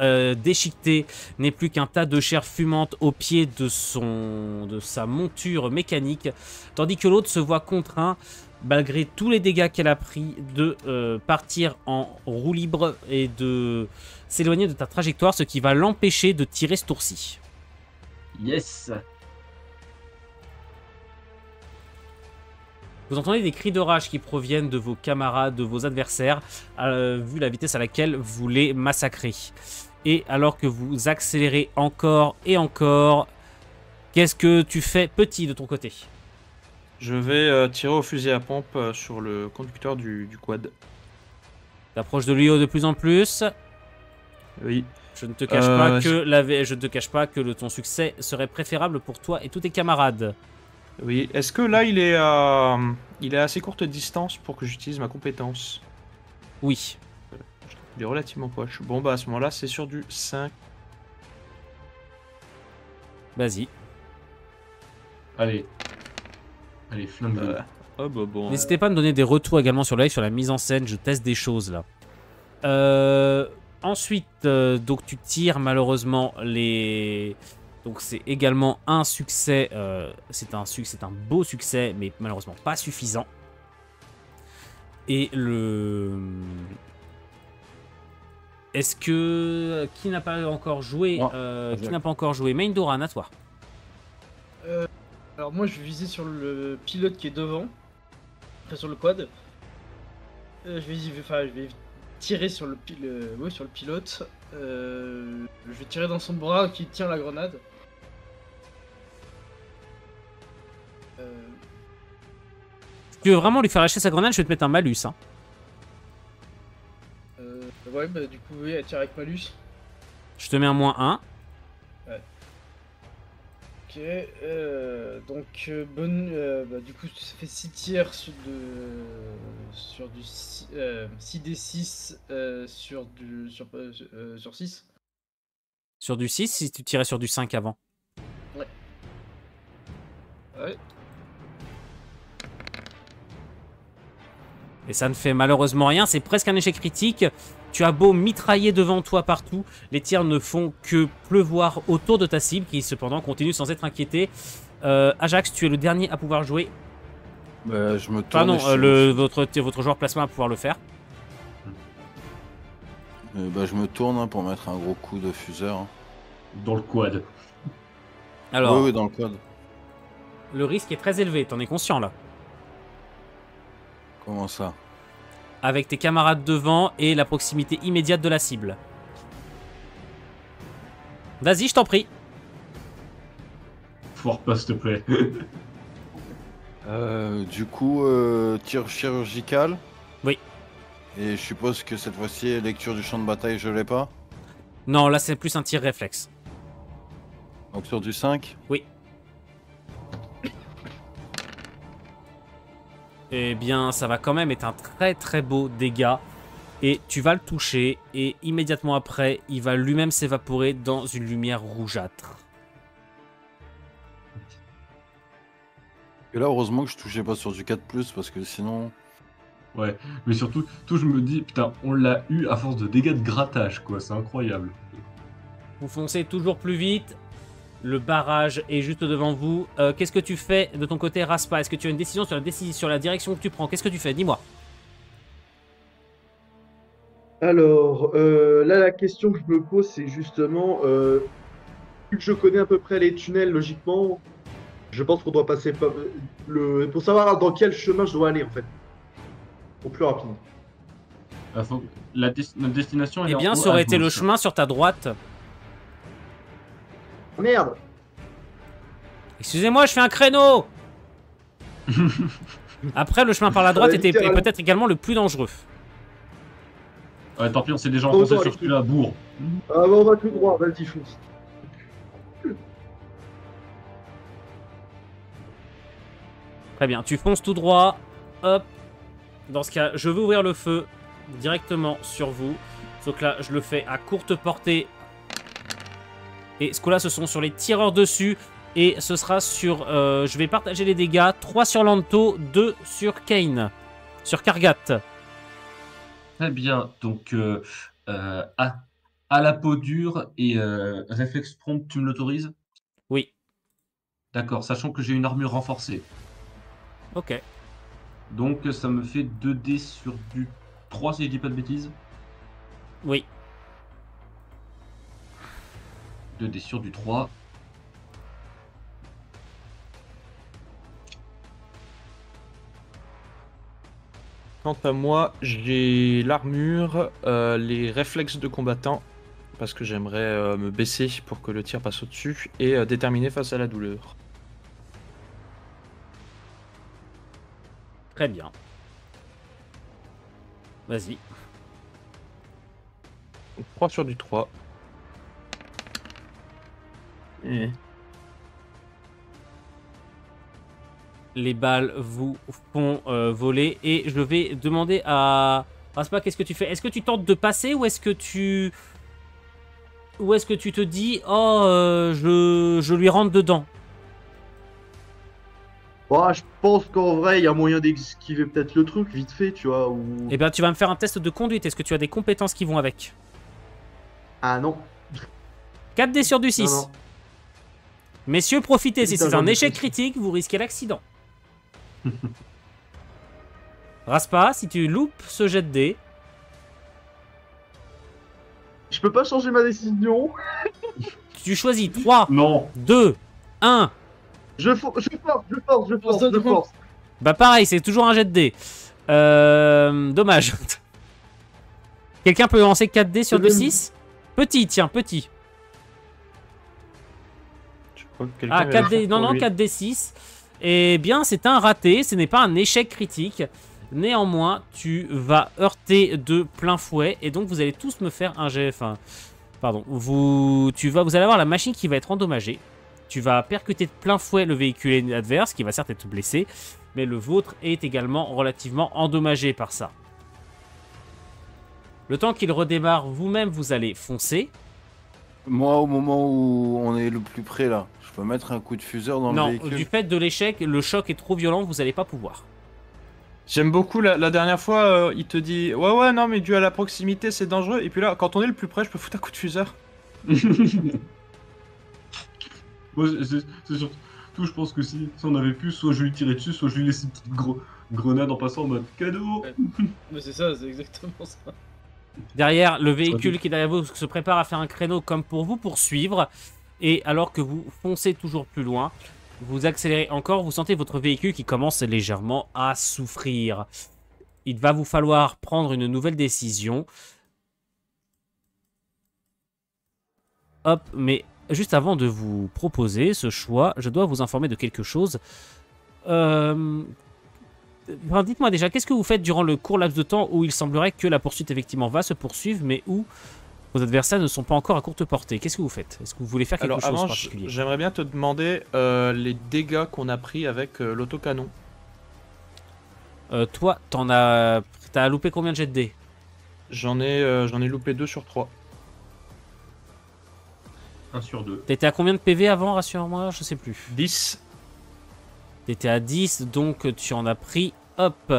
A: déchiqueté, n'est plus qu'un tas de chair fumante au pied de sa monture mécanique, tandis que l'autre se voit contraint, malgré tous les dégâts qu'elle a pris, de partir en roue libre et de s'éloigner de ta trajectoire, ce qui va l'empêcher de tirer ce tour-ci.
B: yes.
A: Vous entendez des cris de rage qui proviennent de vos camarades, de vos adversaires, vu la vitesse à laquelle vous les massacrez. Et alors que vous accélérez encore et encore, qu'est-ce que tu fais, petit, de ton côté?
C: Je vais tirer au fusil à pompe sur le conducteur du quad.
A: T'approches de lui de plus en plus.
C: Oui.
A: Je ne te cache pas que ton succès serait préférable pour toi et tous tes camarades.
C: Oui. Est-ce que là, il est à assez courte distance pour que j'utilise ma compétence?
A: Oui.
C: Il est relativement proche. Bon, bah à ce moment-là, c'est sur du 5.
A: Vas-y.
B: Allez, flingue.
C: Oh bah bon.
A: N'hésitez pas à me donner des retours également sur le live, sur la mise en scène. Je teste des choses là. Ensuite, donc tu tires malheureusement les... Donc c'est également un succès, c'est un beau succès, mais malheureusement pas suffisant. Et le... Est-ce que... Qui n'a pas encore joué Qui n'a pas encore joué? Main Doran, à toi.
D: Alors moi je vais viser sur le pilote qui est devant, enfin sur le quad. Je vais tirer sur le pilote. Je vais tirer dans son bras qui tient la grenade.
A: Si tu veux vraiment lui faire lâcher sa grenade, je vais te mettre un malus. Hein.
D: Ouais, bah du coup, oui, elle tire avec malus.
A: Je te mets un -1.
D: Ok, donc du coup ça fait 6 tirs sur du 6d6 sur 6.
A: Sur du 6, si tu tirais sur du 5 avant.
D: Ouais.
A: Et ça ne fait malheureusement rien, c'est presque un échec critique. Tu as beau mitrailler devant toi partout, les tirs ne font que pleuvoir autour de ta cible, qui cependant continue sans être inquiétée. Ajax, tu es le dernier à pouvoir jouer.
F: Je me tourne.
A: Ah non, votre joueur plasma à pouvoir le faire.
F: Je me tourne pour mettre un gros coup de fuseur. Hein.
B: Dans le quad.
A: Alors,
F: Oui, dans le quad.
A: le risque est très élevé, t'en es conscient là.
F: Comment ça?
A: Avec tes camarades devant et la proximité immédiate de la cible. Vas-y, je t'en prie.
B: Foire pas, s'il te plaît.
F: Du coup, tir chirurgical.
A: Oui.
F: Et je suppose que cette fois-ci, lecture du champ de bataille, je l'ai pas.
A: Non, là c'est plus un tir réflexe.
F: Donc sur du 5.
A: Oui. Eh bien, ça va quand même être un très très beau dégât. Et tu vas le toucher, et immédiatement après, il va lui-même s'évaporer dans une lumière rougeâtre.
F: Et là, heureusement que je touchais pas sur du 4+, parce que sinon...
B: Ouais, mais surtout, je me dis, putain, on l'a eu à force de dégâts de grattage, quoi, c'est incroyable.
A: Vous foncez toujours plus vite. Le barrage est juste devant vous. Qu'est-ce que tu fais de ton côté, Raspa? Est-ce que tu as une décision sur la direction que tu prends? Qu'est-ce que tu fais? Dis-moi.
E: Alors, là, la question que je me pose, c'est justement, vu que je connais à peu près les tunnels, logiquement, je pense qu'on doit passer par pour savoir dans quel chemin je dois aller, en fait. Au plus rapide.
B: Notre destination, elle
A: Eh
B: est
A: bien,
B: en haut
A: ça aurait
B: à
A: été le
B: gauche.
A: chemin sur ta droite.
E: Merde!
A: Excusez-moi, je fais un créneau. Après, le chemin par la droite était
E: littéralement.
A: peut-être également le plus dangereux.
B: Ouais, tant pis, on s'est déjà enfoncé sur celui-là, bourre.
E: Ah bah on va tout droit, vas-y, fonce.
A: Très bien, tu fonces tout droit. Hop. Dans ce cas, je vais ouvrir le feu directement sur vous. Sauf que là, je le fais à courte portée. Et ce coup-là, ce sont sur les tireurs dessus. Et ce sera sur... je vais partager les dégâts. 3 sur Lanto, 2 sur Kane. Sur Kargat.
B: Très bien, donc à la peau dure et réflexe prompt, tu me l'autorises?
A: Oui.
B: D'accord, sachant que j'ai une armure renforcée.
A: Ok.
B: Donc ça me fait 2D sur du 3 si je dis pas de bêtises.
A: Oui.
B: 2D sur du 3.
C: Quant à moi, j'ai l'armure, les réflexes de combattant, parce que j'aimerais me baisser pour que le tir passe au-dessus, et déterminé face à la douleur.
A: Très bien. Vas-y.
C: 3 sur du 3. Et...
A: Les balles vous font voler. Et je vais demander à... Raspa, qu'est-ce que tu fais? Est-ce que tu tentes de passer ou est-ce que tu... Ou est-ce que tu te dis, oh, je lui rentre dedans?
E: Bah, je pense qu'en vrai, il y a moyen d'esquiver peut-être le truc, vite fait, tu vois, ou...
A: Eh bien, tu vas me faire un test de conduite. Est-ce que tu as des compétences qui vont avec?
E: Ah non.
A: 4 dés sur du 6.
E: Non, non.
A: Messieurs, profitez, si
E: Putain,
A: c'est un
E: j'en ai
A: échec
E: plus.
A: critique, vous risquez l'accident. Raspa, si tu loupes ce jet de dés,
E: Je peux pas changer ma décision.
A: tu choisis 3,
B: Non.
A: 2, 1.
E: Je force.
A: Bah pareil, c'est toujours un jet de dés. Dommage. Quelqu'un peut lancer 4 dés sur du 6? Petit, tiens, petit.
C: Je crois que quelqu'un
A: Ah,
C: va
A: 4
C: le
A: dés,
C: faire
A: non,
C: pour
A: non,
C: lui.
A: 4 dés 6. Eh bien, c'est un raté, ce n'est pas un échec critique. Néanmoins, tu vas heurter de plein fouet et donc vous allez tous me faire un jet. Enfin, pardon. Vous allez avoir la machine qui va être endommagée. Tu vas percuter de plein fouet le véhicule adverse qui va certes être blessé, mais le vôtre est également relativement endommagé par ça. Le temps qu'il redémarre, vous-même, vous allez foncer.
F: Moi, au moment où on est le plus près là, je peux mettre un coup de fuseur dans le
A: Non,
F: véhicule.
A: du fait de l'échec, le choc est trop violent, vous n'allez pas pouvoir.
C: J'aime beaucoup la dernière fois, il te dit ouais, non, mais dû à la proximité, c'est dangereux. Et puis là, quand on est le plus près, je peux foutre un coup de fuseur.
B: Moi, c'est surtout, je pense que si on avait pu, soit je lui tirais dessus, soit je lui laissais une petite grenade en passant en mode cadeau.
D: Mais c'est ça, c'est exactement ça.
A: Derrière, le véhicule qui est derrière vous se prépare à faire un créneau comme pour vous poursuivre. Et alors que vous foncez toujours plus loin, vous accélérez encore, vous sentez votre véhicule qui commence légèrement à souffrir. Il va vous falloir prendre une nouvelle décision. Hop, mais juste avant de vous proposer ce choix, je dois vous informer de quelque chose. Enfin, dites-moi déjà, qu'est-ce que vous faites durant le court laps de temps où il semblerait que la poursuite effectivement va se poursuivre, mais où vos adversaires ne sont pas encore à courte portée? Qu'est-ce que vous faites? Est-ce que vous voulez faire quelque
C: Alors
A: chose
C: avant,
A: de particulier?
C: j'aimerais bien te demander les dégâts qu'on a pris avec l'autocanon.
A: Toi, t'as loupé combien de jets de dés?
C: J'en ai loupé 2 sur 3.
B: 1 sur 2.
A: T'étais à combien de PV avant, rassure-moi? Je sais plus.
C: 10.
A: T'étais à 10, donc tu en as pris... Hop.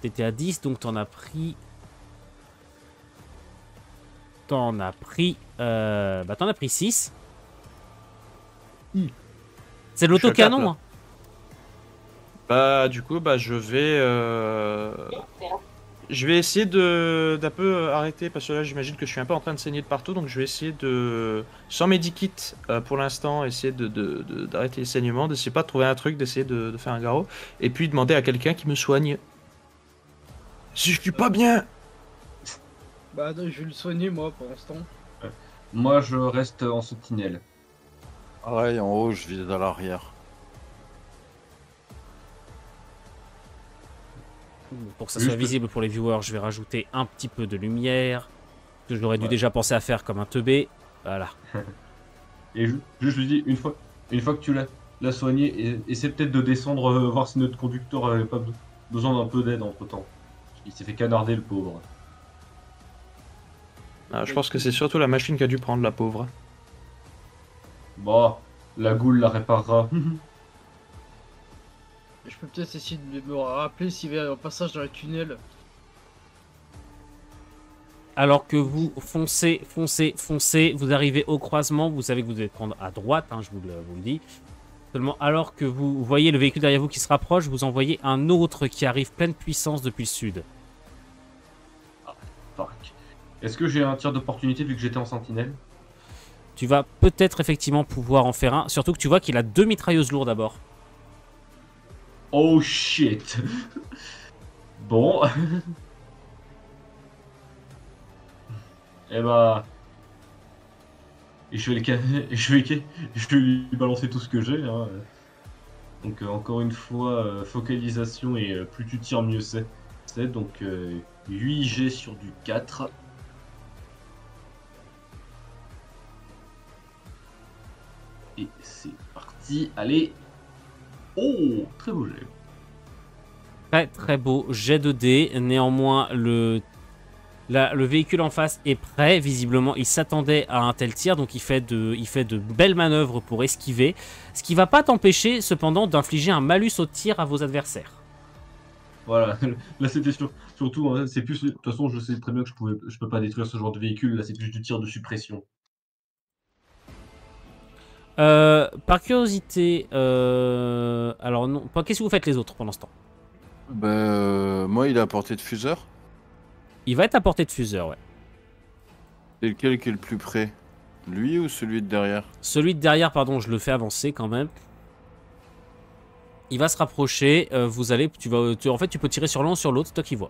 A: T'étais à 10, donc t'en as pris... T'en as pris 6. C'est
C: Je suis à quatre,
A: l'autocanon,
C: là.
A: hein.
C: Bah du coup, bah je vais essayer d'un peu arrêter parce que là j'imagine que je suis un peu en train de saigner de partout, donc je vais essayer de, sans medikit pour l'instant, essayer d'arrêter les saignements, d'essayer pas de trouver un truc, d'essayer de faire un garrot, et puis demander à quelqu'un qui me soigne. Si je suis pas bien.
D: Bah, non, je vais le soigner, moi, pour l'instant.
B: Moi, je reste en sentinelle.
F: Pareil, en haut, je vise à l'arrière.
A: Pour que ça
B: Oui,
A: soit
B: je peux-
A: visible pour les viewers, je vais rajouter un petit peu de lumière. Que j'aurais dû
B: Ouais.
A: déjà penser à faire comme un teubé. Voilà.
B: Et je lui dis, une fois que tu l'as soigné, essaie peut-être de descendre, voir si notre conducteur avait pas besoin d'un peu d'aide entre temps. Il s'est fait canarder, le pauvre.
C: Ah, je pense que c'est surtout la machine qui a dû prendre, la pauvre.
B: Bon, la goule la réparera.
D: Je peux peut-être essayer de me rappeler s'il y avait un passage dans les tunnels.
A: Alors que vous foncez, vous arrivez au croisement, vous savez que vous devez prendre à droite, hein, je vous le dis. Seulement, alors que vous voyez le véhicule derrière vous qui se rapproche, vous en voyez un autre qui arrive pleine puissance depuis le sud.
B: Fuck. Est-ce que j'ai un tir d'opportunité vu que j'étais en sentinelle?
A: Tu vas peut-être effectivement pouvoir en faire un, surtout que tu vois qu'il a 2 mitrailleuses lourdes à bord.
B: Oh shit. Bon. Eh bah... Et je vais lui balancer tout ce que j'ai. Hein. Donc encore une fois, focalisation et plus tu tires mieux c'est. Donc 8 G sur du 4. Et c'est parti. Allez. Oh, très beau jet.
A: Très très beau jet de dés. Néanmoins, le véhicule en face est prêt. Visiblement, il s'attendait à un tel tir, donc il fait de belles manœuvres pour esquiver. Ce qui va pas t'empêcher, cependant, d'infliger un malus au tir à vos adversaires.
B: Voilà, là c'était surtout, hein, c'est plus, de toute façon je sais très bien que je peux pas détruire ce genre de véhicule, là c'est plus du tir de suppression.
A: Par curiosité, alors non, qu'est-ce que vous faites les autres pendant ce temps?
F: Moi, il est à portée de fuseur.
A: Il va être à portée de fuseur, ouais.
F: C'est lequel qui est le plus près? Lui ou celui de derrière?
A: Celui de derrière, pardon, je le fais avancer quand même. Il va se rapprocher, vous allez, en fait tu peux tirer sur l'un ou sur l'autre, c'est toi qui vois.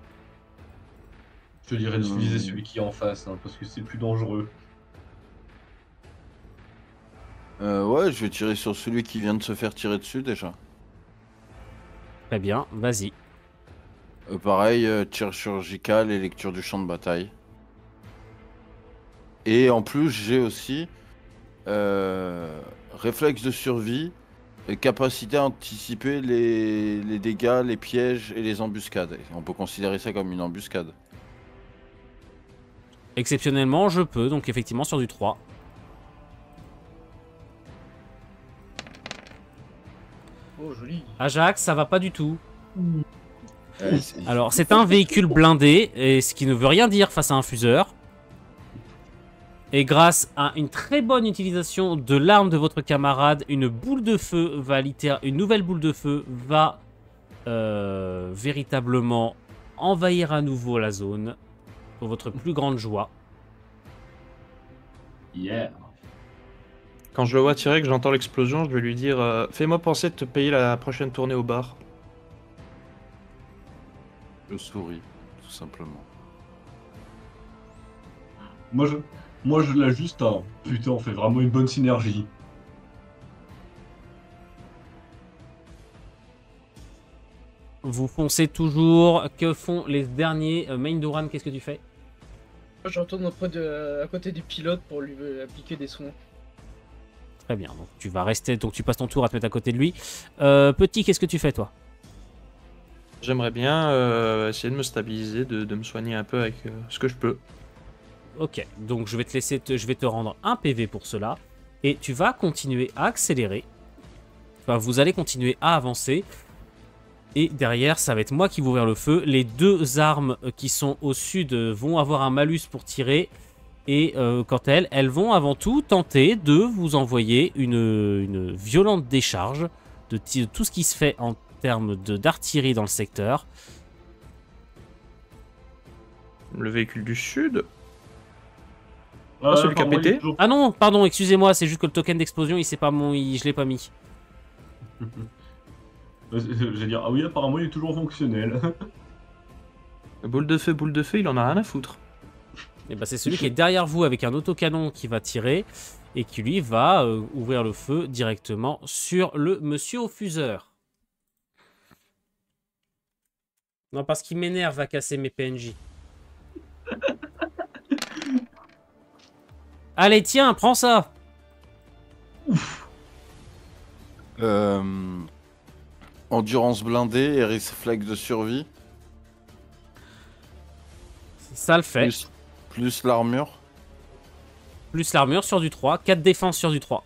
B: Je te dirais de viser celui qui est en face, hein, parce que c'est plus dangereux.
F: Ouais, je vais tirer sur celui qui vient de se faire tirer dessus déjà.
A: Très bien, vas-y.
F: Pareil, tir chirurgical et lecture du champ de bataille. Et en plus, j'ai aussi réflexe de survie et capacité à anticiper les dégâts, les pièges et les embuscades. Et on peut considérer ça comme une embuscade.
A: Exceptionnellement, je peux, donc effectivement sur du 3.
D: Oh, joli.
A: Ajax, ça va pas du tout.
F: Ouais,
A: Alors, c'est un véhicule blindé, et ce qui ne veut rien dire face à un fuseur. Et grâce à une très bonne utilisation de l'arme de votre camarade, une boule de feu va une nouvelle boule de feu va véritablement envahir à nouveau la zone pour votre plus grande joie.
B: Yeah.
C: Quand je le vois tirer, que j'entends l'explosion, je vais lui dire fais-moi penser de te payer la prochaine tournée au bar.
F: Je souris, tout simplement.
B: Moi je l'ajuste, hein. Putain, on fait vraiment une bonne synergie.
A: Vous foncez toujours. Que font les derniers? Main Duran, qu'est-ce que tu fais?
D: Moi, je retourne à côté du pilote pour lui appliquer des soins.
A: Très bien, donc tu vas rester, donc tu passes ton tour à te mettre à côté de lui. Petit, qu'est-ce que tu fais toi?
C: J'aimerais bien essayer de me stabiliser, de me soigner un peu avec ce que je peux.
A: Ok, donc je vais te laisser, je vais te rendre un PV pour cela. Et tu vas continuer à accélérer. Enfin, vous allez continuer à avancer. Et derrière, ça va être moi qui vais ouvrir le feu. Les deux armes qui sont au sud vont avoir un malus pour tirer. Et quant à elles vont avant tout tenter de vous envoyer une violente décharge de tout ce qui se fait en termes d'artillerie dans le secteur.
C: Le véhicule du sud.
B: Ah,
C: celui qui a pété.
A: Ah non, pardon, excusez-moi, c'est juste que le token d'explosion, je l'ai pas mis.
B: J'allais dire, ah oui, apparemment il est toujours fonctionnel.
C: Boule de feu, il en a rien à foutre.
A: Et bah c'est celui qui est derrière vous avec un autocanon qui va tirer et qui lui va ouvrir le feu directement sur le monsieur au fuseur. Non, parce qu'il m'énerve à casser mes PNJ. Allez, tiens, prends ça.
F: Endurance blindée et réflexe de survie.
A: Ça le fait.
F: Plus l'armure.
A: Plus l'armure sur du 3. 4 défenses sur du 3.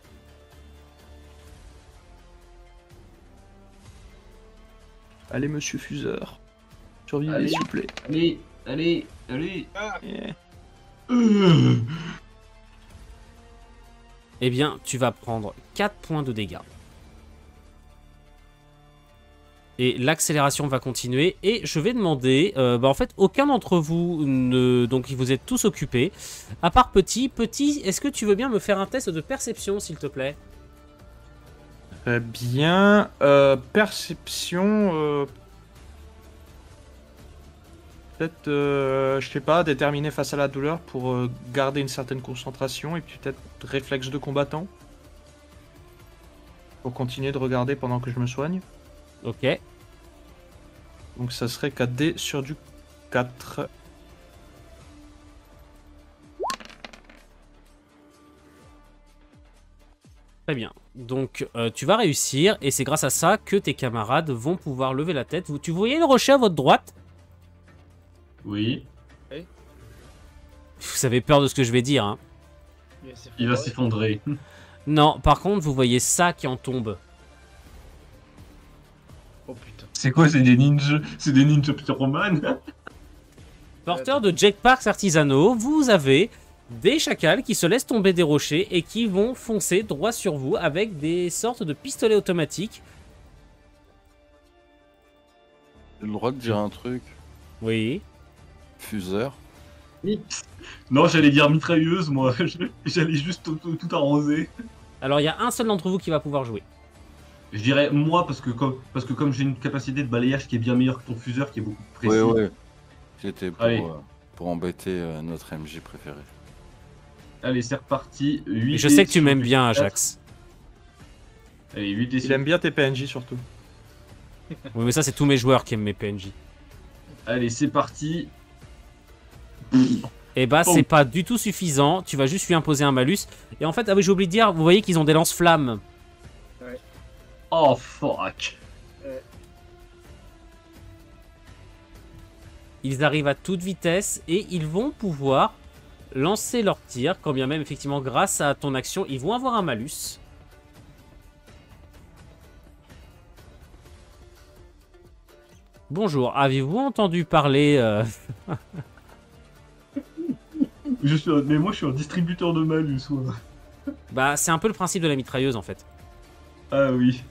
C: Allez, monsieur fuseur. Survivez,
B: Allez.
C: s'il vous plaît.
B: Allez.
C: Yeah.
A: Eh bien, tu vas prendre 4 points de dégâts. Et l'accélération va continuer. Et je vais demander... en fait, aucun d'entre vous ne... Donc, vous êtes tous occupés. À part Petit. Petit, est-ce que tu veux bien me faire un test de perception, s'il te plaît?
C: Très bien. Perception... Peut-être, je sais pas, déterminer face à la douleur pour garder une certaine concentration. Et puis peut-être réflexe de combattant. Pour continuer de regarder pendant que je me soigne.
A: Ok.
C: Donc ça serait 4D sur du 4.
A: Très bien. Donc, tu vas réussir. Et c'est grâce à ça que tes camarades vont pouvoir lever la tête. Tu voyez le rocher à votre droite?
B: Oui,
A: Vous avez peur de ce que je vais dire, hein.
B: il va s'effondrer.
A: Non, par contre, vous voyez ça qui en tombe.
D: Oh putain.
B: C'est quoi, c'est des ninjas? C'est des ninjas pyromanes?
A: Porteur de jetpacks artisanaux, vous avez des chacals qui se laissent tomber des rochers et qui vont foncer droit sur vous avec des sortes de pistolets automatiques.
F: J'ai le droit de dire un truc.
A: Oui.
F: Fuseur.
B: Non, j'allais dire mitrailleuse, moi. J'allais juste tout arroser.
A: Alors il y a un seul d'entre vous qui va pouvoir jouer.
B: Je dirais moi, parce que comme j'ai une capacité de balayage qui est bien meilleure que ton fuseur, qui est beaucoup plus précis.
F: Ouais. C'était
B: Allez.
F: pour embêter notre MJ préféré.
B: Allez, c'est reparti. 8
A: Et je sais que tu
B: sur
A: m'aimes
B: du
A: bien,
B: 4.
A: Ajax.
B: Allez, 8
C: Il aime bien tes PNJ surtout.
A: Oui, mais ça, c'est tous mes joueurs qui aiment mes PNJ.
B: Allez, c'est parti.
A: Et bah,
B: Oh.
A: c'est pas du tout suffisant. Tu vas juste lui imposer un malus. Et en fait, ah oui, j'ai oublié de dire, vous voyez qu'ils ont des lance-flammes.
B: Oh, fuck.
A: Ils arrivent à toute vitesse et ils vont pouvoir lancer leur tir, quand bien même, effectivement, grâce à ton action, ils vont avoir un malus. Bonjour, avez-vous entendu parler
B: Mais moi, je suis un distributeur de malus, ouais.
A: Bah, c'est un peu le principe de la mitrailleuse, en fait.
B: Ah oui.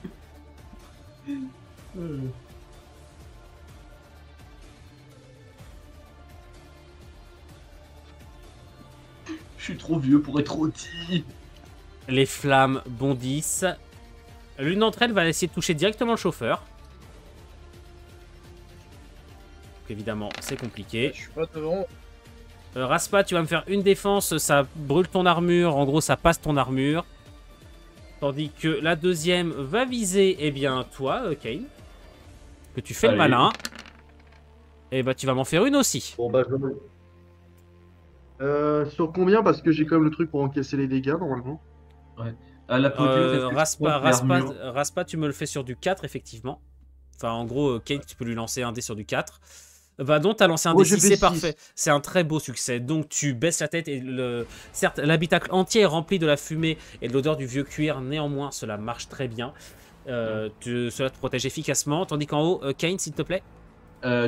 B: Je suis trop vieux pour être rôti.
A: Les flammes bondissent. L'une d'entre elles va essayer de toucher directement le chauffeur. Donc, évidemment, c'est compliqué.
D: Je suis pas devant.
A: Raspa, tu vas me faire une défense, ça brûle ton armure, en gros ça passe ton armure. Tandis que la deuxième va viser, eh bien, toi, Kane. Que tu fais le
B: Allez.
A: malin. Et bah tu vas m'en faire une aussi.
E: Bon, bah, sur combien? Parce que j'ai quand même le truc pour encaisser les dégâts, normalement.
B: À la poteuse,
A: Raspa, tu me le fais sur du 4, effectivement. Enfin, en gros, Kane, tu peux lui lancer un dé sur du 4. Bah donc, t'as lancé un
E: Oh,
A: D6,
E: j'ai fait
A: c'est
E: 6.
A: parfait. C'est un très beau succès. Donc, tu baisses la tête et certes, l'habitacle entier est rempli de la fumée et de l'odeur du vieux cuir. Néanmoins, cela marche très bien. Cela te protège efficacement. Tandis qu'en haut, Kane, s'il te plaît.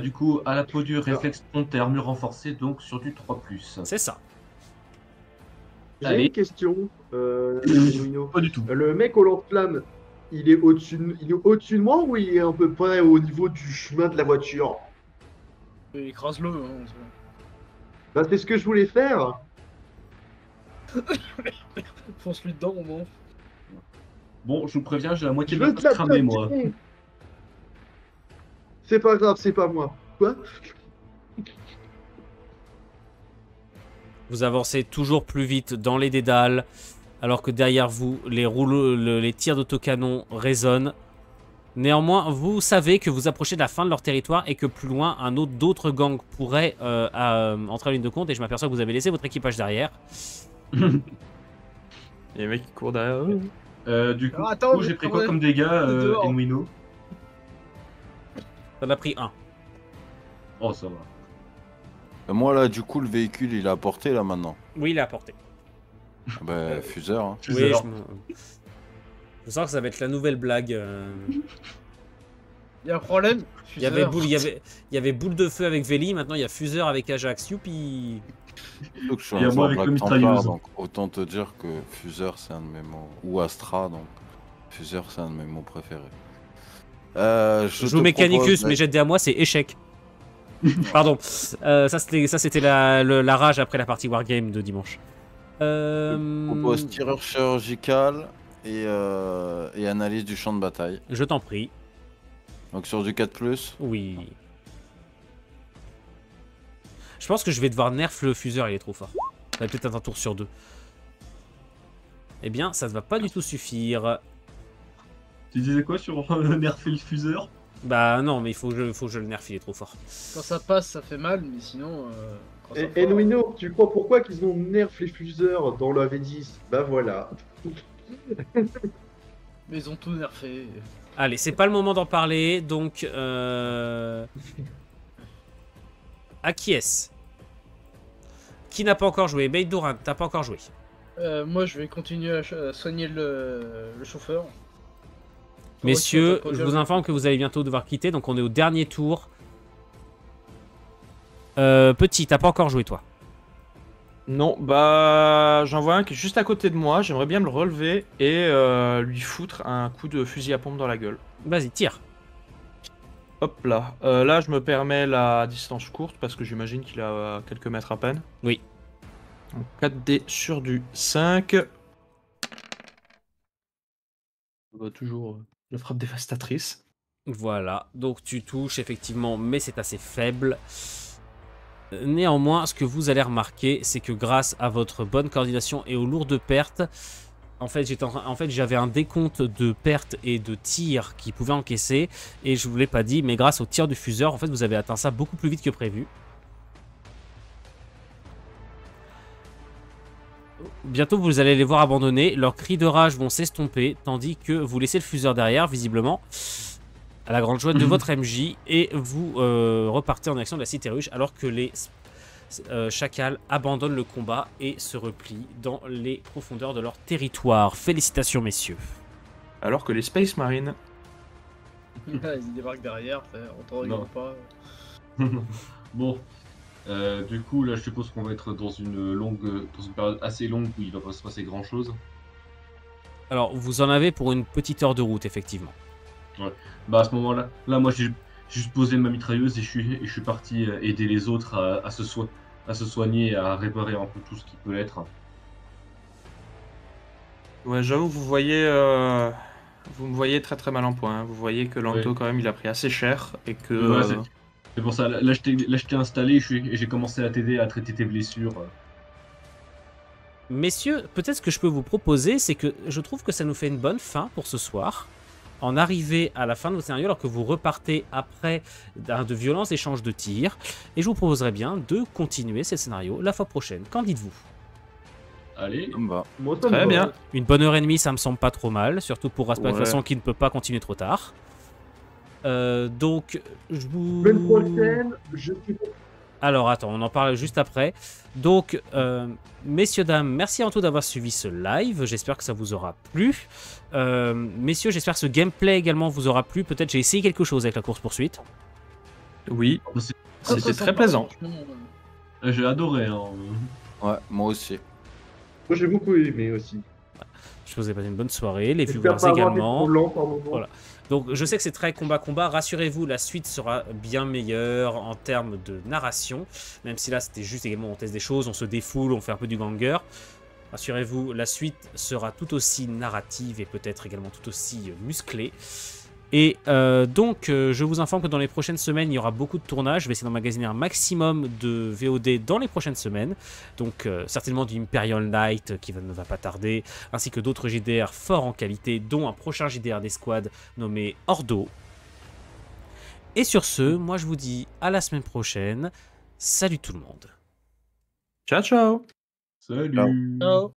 B: Du coup, à la peau dure, réflexe compte et armure renforcée, donc sur du 3+.
A: C'est ça.
E: J'ai
B: Allez.
E: une question, Genuino.
B: Pas du tout.
E: Le mec au lance-flamme, il est au-dessus de moi ou il est à peu près au niveau du chemin de la voiture?
D: Écrase-le. Hein.
E: Bah, c'est ce que je voulais faire.
D: Fonce-lui dedans au moins.
B: Bon, je vous préviens, j'ai la moitié
E: Je
B: de
E: veux
B: la
E: te
B: tête
E: la
B: cramée, moi.
E: taper. C'est pas grave, c'est pas moi. Quoi?
A: Vous avancez toujours plus vite dans les dédales, alors que derrière vous, les tirs d'autocanon résonnent. Néanmoins, vous savez que vous approchez de la fin de leur territoire et que plus loin, d'autres gangs pourraient entrer en ligne de compte. Et je m'aperçois que vous avez laissé votre équipage derrière.
C: Il y a un mec qui court derrière eux.
B: Du coup,
D: Alors, attends,
B: j'ai pris
D: quand
B: quoi
D: même.
B: comme dégâts,
D: Dehors.
B: Enwino?
A: T'en as pris un.
B: Oh, ça va.
F: Moi là, du coup, le véhicule il est à portée là maintenant.
A: Oui, il est à portée.
F: Bah, fuseur. Hein.
A: Oui,
B: Fuseur.
A: je sens que ça va être la nouvelle blague.
D: Il y a un problème.
A: Il y avait boule de feu avec Veli, maintenant il y a Fuseur avec Ajax. Youpi!
F: Surtout que je suis
B: Et à
F: un
B: moi
F: joueur
B: avec le
F: Black Templar,
B: mitrailleuse.
F: donc autant te dire que fuseur c'est un de mes mots. Ou Astra, donc fuseur c'est un de mes mots préférés.
A: Je joue Mechanicus, mais jette des à moi, c'est échec. Pardon. Ça c'était la rage après la partie Wargame de dimanche.
F: Je propose tireur chirurgical et analyse du champ de bataille.
A: Je t'en prie.
F: Donc sur du 4+.
A: Oui. Je pense que je vais devoir nerf le Fuseur, il est trop fort. Ça va peut-être être un tour sur 2. Eh bien, ça ne va pas du tout suffire.
B: Tu disais quoi sur nerfer le fuseur?
A: Bah non, mais il faut que je le nerf, il est trop fort.
D: Quand ça passe, ça fait mal, mais sinon. Quand ça
E: Et
D: part,
E: Enwino, tu crois pourquoi qu'ils ont nerf les fuseurs dans le AV10? Bah voilà.
D: Mais ils ont tout nerfé.
A: Allez, c'est pas le moment d'en parler, donc... À qui est-ce? Qui n'a pas encore joué? Maïdoran, t'as pas encore joué.
D: Moi, je vais continuer à soigner le chauffeur.
A: Messieurs,
D: Ok,
A: je vous informe que vous allez bientôt devoir quitter, donc on est au dernier tour. Petit, t'as pas encore joué toi.
C: Non, bah j'en vois un qui est juste à côté de moi, j'aimerais bien me le relever et lui foutre un coup de fusil à pompe dans la gueule.
A: Vas-y, tire.
C: Hop là. Là je me permets la distance courte parce que j'imagine qu'il a quelques mètres à peine.
A: Oui.
C: Donc 4D sur du 5. Bah, toujours la frappe dévastatrice.
A: Voilà, donc tu touches effectivement, mais c'est assez faible. Néanmoins, ce que vous allez remarquer, c'est que grâce à votre bonne coordination et aux lourdes pertes, en fait, j'avais un décompte de pertes et de tirs qui pouvaient encaisser, et je vous l'ai pas dit, mais grâce au tir du fuseur, en fait, vous avez atteint ça beaucoup plus vite que prévu. Bientôt, vous allez les voir abandonner, leurs cris de rage vont s'estomper, tandis que vous laissez le fuseur derrière, visiblement, à la grande joie de votre MJ, et vous repartez en action de la cité ruche, alors que les chacals abandonnent le combat et se replient dans les profondeurs de leur territoire. Félicitations, messieurs.
C: Alors que les Space Marines.
D: Ils débarquent derrière, on t'en
B: Non.
D: rigole pas.
B: Bon, du coup, là, je suppose qu'on va être dans une période assez longue où il va pas se passer grand chose.
A: Alors, vous en avez pour une petite heure de route, effectivement.
B: Bah, à ce moment-là, moi, j'ai juste posé ma mitrailleuse et je suis parti aider les autres à se soigner et à réparer un peu tout ce qui peut l'être.
C: Ouais, j'avoue, vous me voyez très très mal en point. Hein. Vous voyez que Lanto,
B: Oui.
C: quand même, il a pris assez cher et que.
B: Ouais, c'est pour ça, là, je t'ai installé et j'ai commencé à t'aider à traiter tes blessures.
A: Messieurs, peut-être ce que je peux vous proposer, c'est que je trouve que ça nous fait une bonne fin pour ce soir. En arriver à la fin de votre scénario, alors que vous repartez après de violents échanges de tirs. Et je vous proposerais bien de continuer ce scénario la fois prochaine. Qu'en dites-vous?
B: Allez,
F: Ça me va.
E: Moi, ça me
C: Très
E: va.
C: bien.
A: Une bonne heure et demie, ça me semble pas trop mal, surtout pour Raspa de
C: Ouais.
A: toute façon qui ne peut pas continuer trop tard. Donc, je vous...
E: Semaine prochaine, je suis.
A: Alors, attends, on en parle juste après. Donc, messieurs, dames, merci avant tout d'avoir suivi ce live. J'espère que ça vous aura plu. Messieurs, j'espère que ce gameplay également vous aura plu. Peut-être j'ai essayé quelque chose avec la course-poursuite.
C: Oui, c'était très plaisant.
B: j'ai adoré. Hein.
F: Ouais, moi aussi.
E: Moi, j'ai beaucoup aimé aussi.
A: Je vous ai passé une bonne soirée. Les
E: J'espère
A: viewers
E: pas avoir des
A: également.
E: trop lents par moment.
A: Voilà. Donc je sais que c'est très combat-combat, rassurez-vous, la suite sera bien meilleure en termes de narration, même si là c'était juste également on teste des choses, on se défoule, on fait un peu du ganger. Rassurez-vous, la suite sera tout aussi narrative et peut-être également tout aussi musclée. Et donc je vous informe que dans les prochaines semaines il y aura beaucoup de tournages, je vais essayer d'emmagasiner un maximum de VOD dans les prochaines semaines, donc certainement du Imperial Knight qui ne va pas tarder, ainsi que d'autres JDR forts en qualité, dont un prochain JDR d'escouade nommé Ordo. Et sur ce, moi je vous dis à la semaine prochaine, salut tout le monde.
C: Ciao, ciao.
B: Salut.
D: Ciao.